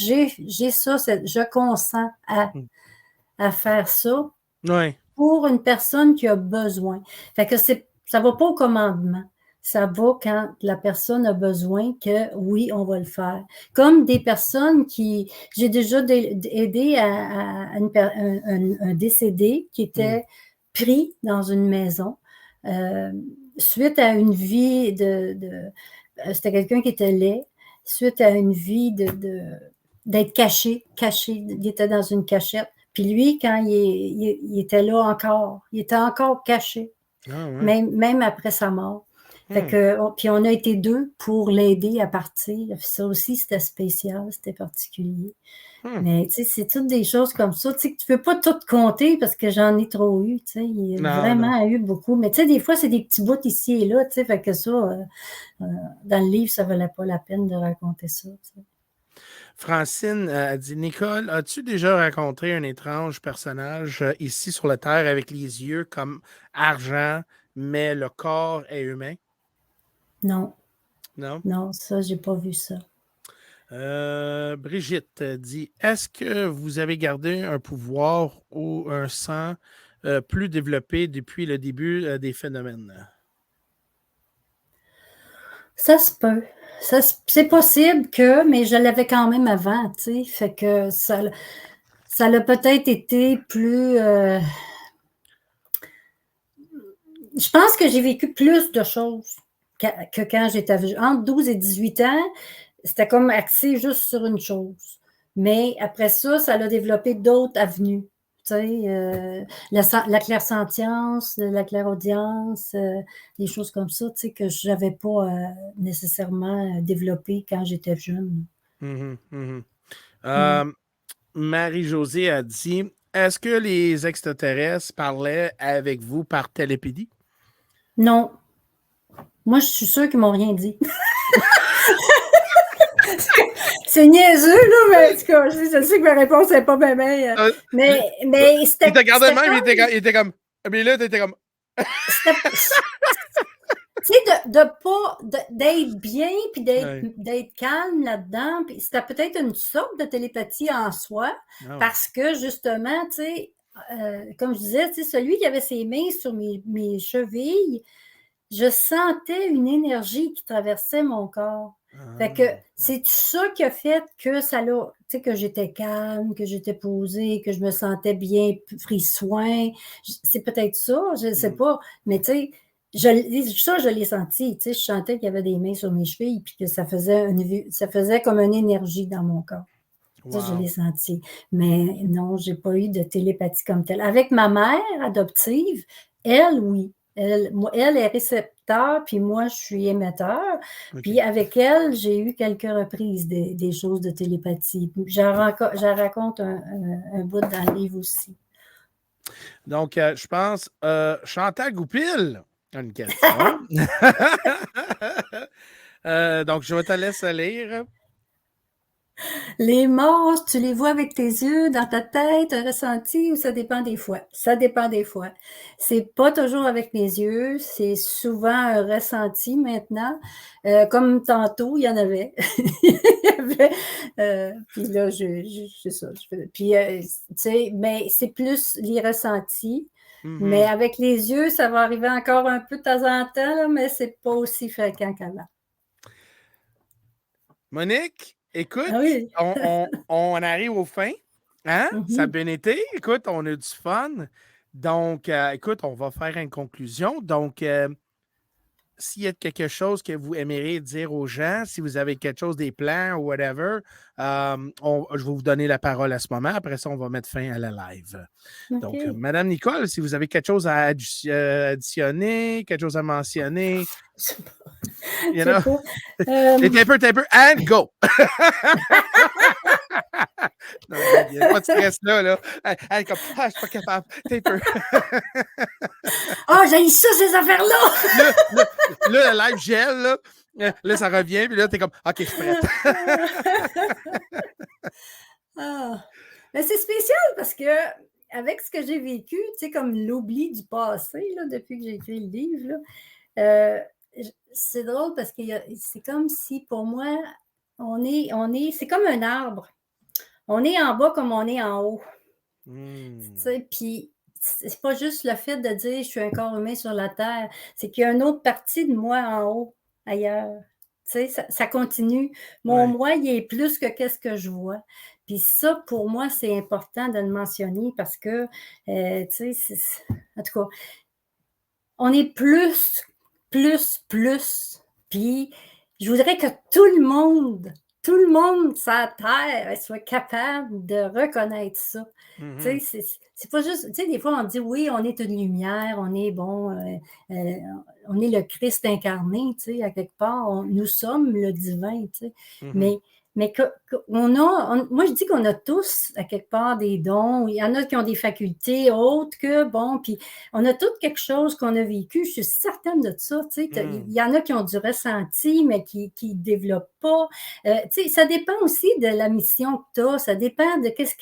j'ai ça, je consens Hmm. à faire ça Ouais. pour une personne qui a besoin. Fait que ça va pas au commandement. Ça va quand la personne a besoin que oui, on va le faire. Comme des personnes j'ai déjà aidé un décédé qui Hmm. était pris dans une maison euh, suite à une vie c'était quelqu'un qui était laid, suite à une vie d'être caché, il était dans une cachette. Puis lui, quand il était là encore, il était encore caché, Ah ouais. même après sa mort. Fait Hmm. que, puis on a été deux pour l'aider à partir. Ça aussi, c'était spécial, c'était particulier. Hmm. Mais tu sais, c'est toutes des choses comme ça. Tu sais, que tu peux pas tout compter parce que j'en ai trop eu. Tu sais, il y a Non, non. vraiment eu beaucoup. Mais tu sais, des fois, c'est des petits bouts ici et là. Tu sais, fait que ça, dans le livre, ça valait pas la peine de raconter ça. Tu sais. Francine a dit, Nicole, as-tu déjà rencontré un étrange personnage ici sur la Terre avec les yeux comme argent, mais le corps est humain? Non, Non? non, ça, j'ai pas vu ça. Brigitte dit, est-ce que vous avez gardé un pouvoir ou un sang plus développé depuis le début des phénomènes? Ça se peut. C'est possible mais je l'avais quand même avant, tu sais. Fait que ça a peut-être été plus. Je pense que j'ai vécu plus de choses que quand j'étais entre 12 et 18 ans. C'était comme axé juste sur une chose. Mais après ça, ça a développé d'autres avenues. Tu sais, la clairsentience, la clairaudience, des choses comme ça, tu sais, que je n'avais pas nécessairement développé quand j'étais jeune. Mhm, mhm. Ouais. Euh, Marie-Josée a dit, est-ce que les extraterrestres parlaient avec vous par télépédie? Non, moi, je suis sûre qu'ils m'ont rien dit. C'est niaiseux, là, mais en tout cas, je sais que ma réponse n'est pas bien, Euh, mais, il mais il te regardait de c'était même, comme, il était comme. Mais là, t'étais comme. c'était, tu sais, d'être bien, puis Ouais. d'être calme là-dedans, puis c'était peut-être une sorte de télépathie en soi, Ah ouais. parce que, justement, tu sais, comme je disais, tu sais, celui qui avait ses mains sur mes chevilles, je sentais une énergie qui traversait mon corps. Fait que Ah. c'est ça qui a fait que ça l'a, tu sais, que j'étais calme, que j'étais posée, que je me sentais bien pris soin. C'est peut-être ça, je ne sais Mm. pas. Mais tu sais, je l'ai senti. Tu sais, je sentais qu'il y avait des mains sur mes chevilles puis que ça faisait comme une énergie dans mon corps. Ça, je Wow. l'ai senti. Mais non, j'ai pas eu de télépathie comme telle. Avec ma mère adoptive, elle, oui. Elle est récepteur, puis moi, je suis émetteur. OK. Puis avec elle, j'ai eu quelques reprises des choses de télépathie. J'en raconte un bout dans le livre aussi. Donc, je pense, Chantal Goupil a une question. Donc, je vais te laisser lire. Les morts, tu les vois avec tes yeux, dans ta tête, un ressenti, ou ça dépend des fois? Ça dépend des fois. C'est pas toujours avec mes yeux, c'est souvent un ressenti maintenant. Comme tantôt, il y en avait. Il y avait, puis là, c'est ça. Puis, tu sais, mais c'est plus les ressentis. Mais avec les yeux, ça va arriver encore un peu de temps en temps, là, mais c'est pas aussi fréquent qu'avant. Monique, écoute, Ah oui. on arrive aux fins. Hein? Ça a Mhm. bien été. Écoute, on a du fun. Donc, écoute, on va faire une conclusion. Donc, s'il y a quelque chose que vous aimeriez dire aux gens, si vous avez quelque chose, des plans ou whatever, je vais vous donner la parole à ce moment. Après ça, on va mettre fin à la live. Donc, OK. Madame Nicole, si vous avez quelque chose à additionner, quelque chose à mentionner, you C'est know, pas. t'es un peu, and go! Non, il n'y a pas de stress là. Elle, comme, je suis pas capable. T'es un peu. Ah, j'ai ça, ces affaires-là! Là, le live gèle, là. Là, ça revient, puis là, t'es comme, OK, je suis prête. Ah. Mais c'est spécial parce que, avec ce que j'ai vécu, tu sais, comme l'oubli du passé, là, depuis que j'ai écrit le livre, là, c'est drôle parce que c'est comme si, pour moi, c'est comme un arbre. On est en bas comme on est en haut. Tu sais, puis c'est pas juste le fait de dire je suis un corps humain sur la terre, c'est qu'il y a une autre partie de moi en haut, ailleurs. Tu sais, ça continue. Mon Ouais. moi, il est plus que qu'est-ce que je vois. Puis ça, pour moi, c'est important de le mentionner parce que, tu sais, en tout cas, on est plus, plus, plus. Puis je voudrais que tout le monde sur la Terre soit capable de reconnaître ça. Tu sais, c'est pas juste, tu sais, des fois on dit oui, on est une lumière, on est bon, on est le Christ incarné, tu sais, à quelque part, nous sommes le divin, tu sais. Mais moi je dis qu'on a tous à quelque part des dons. Il y en a qui ont des facultés autres que bon, puis on a tous quelque chose qu'on a vécu. Je suis certaine de ça. Tu sais, il y en a qui ont du ressenti, mais qui ne développent pas. Tu sais, ça dépend aussi de la mission que tu as. Ça dépend de qu'est-ce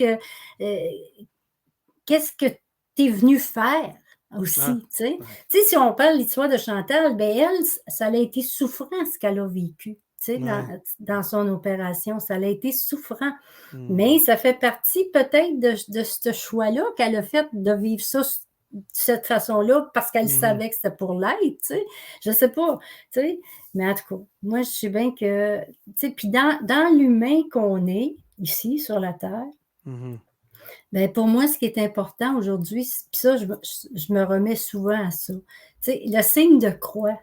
que tu es venu faire aussi. Ah, Tu sais. ouais. Tu sais, si on parle de l'histoire de Chantal, ben elle, ça a été souffrant ce qu'elle a vécu. Tu sais, dans son opération, ça a été souffrant. Mais ça fait partie peut-être de ce choix-là qu'elle a fait de vivre ça de cette façon-là parce qu'elle savait que c'était pour l'être, tu sais. Je sais pas, tu sais. Mais en tout cas, moi, je sais bien que, tu sais, puis dans l'humain qu'on est ici sur la Terre, ben pour moi, ce qui est important aujourd'hui, puis ça, je me remets souvent à ça, tu sais, le signe de croix.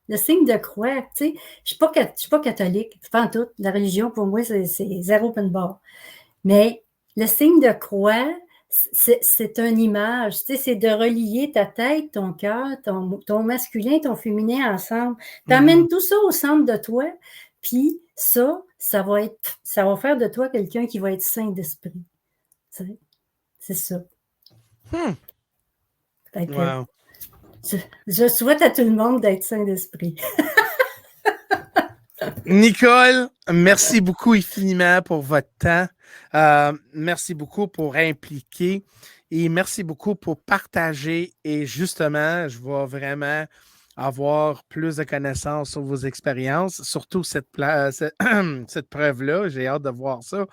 Le signe de croix, tu sais, je ne suis pas catholique, pas en tout. La religion, pour moi, c'est zéro open bar. Mais le signe de croix, c'est une image, tu sais, c'est de relier ta tête, ton cœur, ton masculin, ton féminin ensemble. Tu amènes tout ça au centre de toi, puis ça va faire de toi quelqu'un qui va être saint d'esprit. Tu sais, c'est ça. Fait que Wow. je souhaite à tout le monde d'être saint d'esprit. Nicole, merci beaucoup infiniment pour votre temps. Merci beaucoup pour impliquer et merci beaucoup pour partager. Et justement, je vais vraiment avoir plus de connaissances sur vos expériences, surtout cette preuve-là. J'ai hâte de voir ça.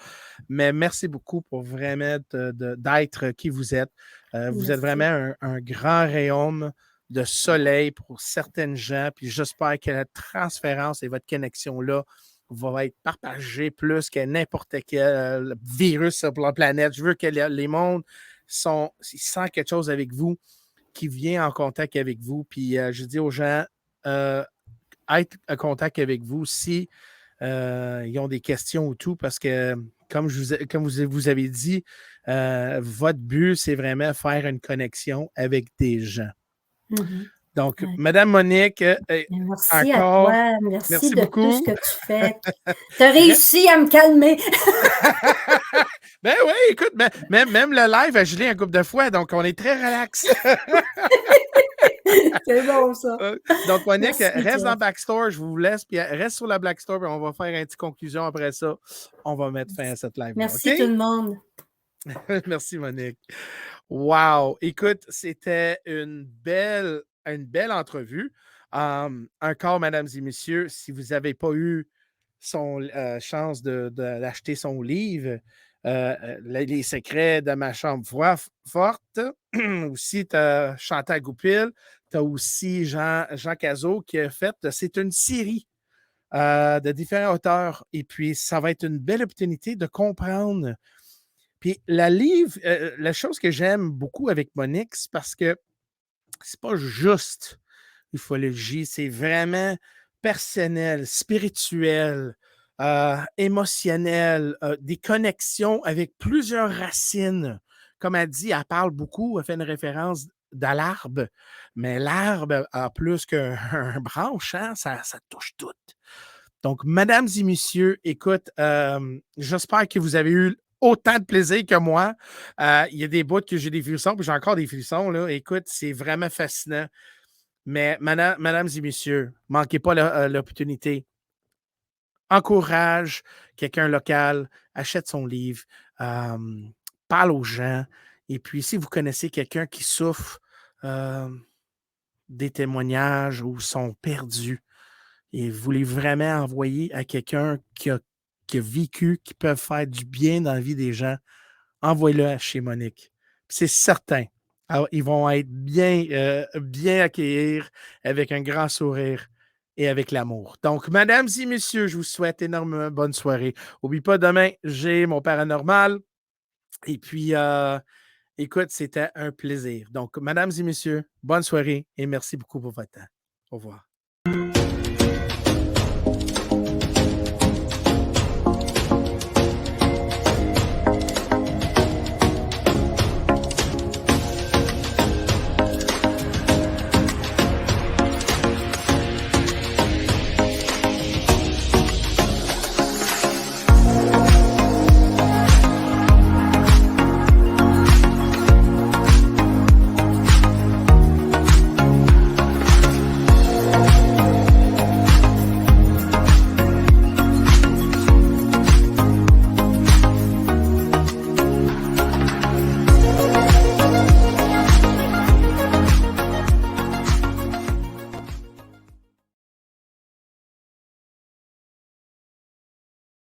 Mais merci beaucoup pour vraiment d'être qui vous êtes. Vous êtes Merci. vraiment un grand rayon de soleil pour certaines gens. Puis j'espère que la transférence et votre connexion-là va être partagée plus que n'importe quel virus sur la planète. Je veux que les mondes sentent quelque chose avec vous qui vient en contact avec vous. Puis je dis aux gens, être en contact avec vous si ils ont des questions ou tout, parce que comme vous avez dit, votre but, c'est vraiment faire une connexion avec des gens. Mhm. Donc, Ouais. Madame Monique, Merci à encore, toi. Merci merci de tout ce beaucoup. que tu fais. Tu as réussi à me calmer. Ben oui, écoute, même le live, je l'ai un couple de fois, donc on est très relax. C'est bon, ça. Donc, Monique, Merci, reste dans Jeff. Backstore, je vous laisse, puis reste sur la Backstore, puis on va faire une petite conclusion après ça. On va mettre fin à cette live-là, Merci OK? tout le monde. Merci, Monique. Wow! Écoute, c'était une belle entrevue. Encore, mesdames et messieurs, si vous n'avez pas eu son chance d'acheter son livre, Les secrets de ma chambre forte, aussi, tu as Chantal Goupil, tu as aussi Jean Cazot qui a fait, c'est une série de différents auteurs. Et puis, ça va être une belle opportunité de comprendre. Puis, la chose que j'aime beaucoup avec Monique, c'est parce que c'est pas juste ufologie, c'est vraiment personnel, spirituel, émotionnel, des connexions avec plusieurs racines. Comme elle dit, elle parle beaucoup, elle fait une référence à l'arbre, mais l'arbre a plus qu'un branche, hein, ça touche tout. Donc, mesdames et messieurs, écoute, j'espère que vous avez eu autant de plaisir que moi. Il y a des bouts que j'ai des frissons, puis j'ai encore des frissons. Là. Écoute, c'est vraiment fascinant. Mais, mesdames et messieurs, manquez pas l'opportunité. Encourage quelqu'un local, achète son livre, parle aux gens. Et puis, si vous connaissez quelqu'un qui souffre des témoignages ou sont perdus, et vous voulez vraiment envoyer à quelqu'un qui a vécu, qui peut faire du bien dans la vie des gens, envoyez-le à chez Monique. C'est certain. Alors, ils vont être bien accueillis avec un grand sourire et avec l'amour. Donc, mesdames et messieurs, je vous souhaite énormément bonne soirée. N'oublie pas, demain, j'ai mon paranormal. Et puis, écoute, c'était un plaisir. Donc, mesdames et messieurs, bonne soirée et merci beaucoup pour votre temps. Au revoir.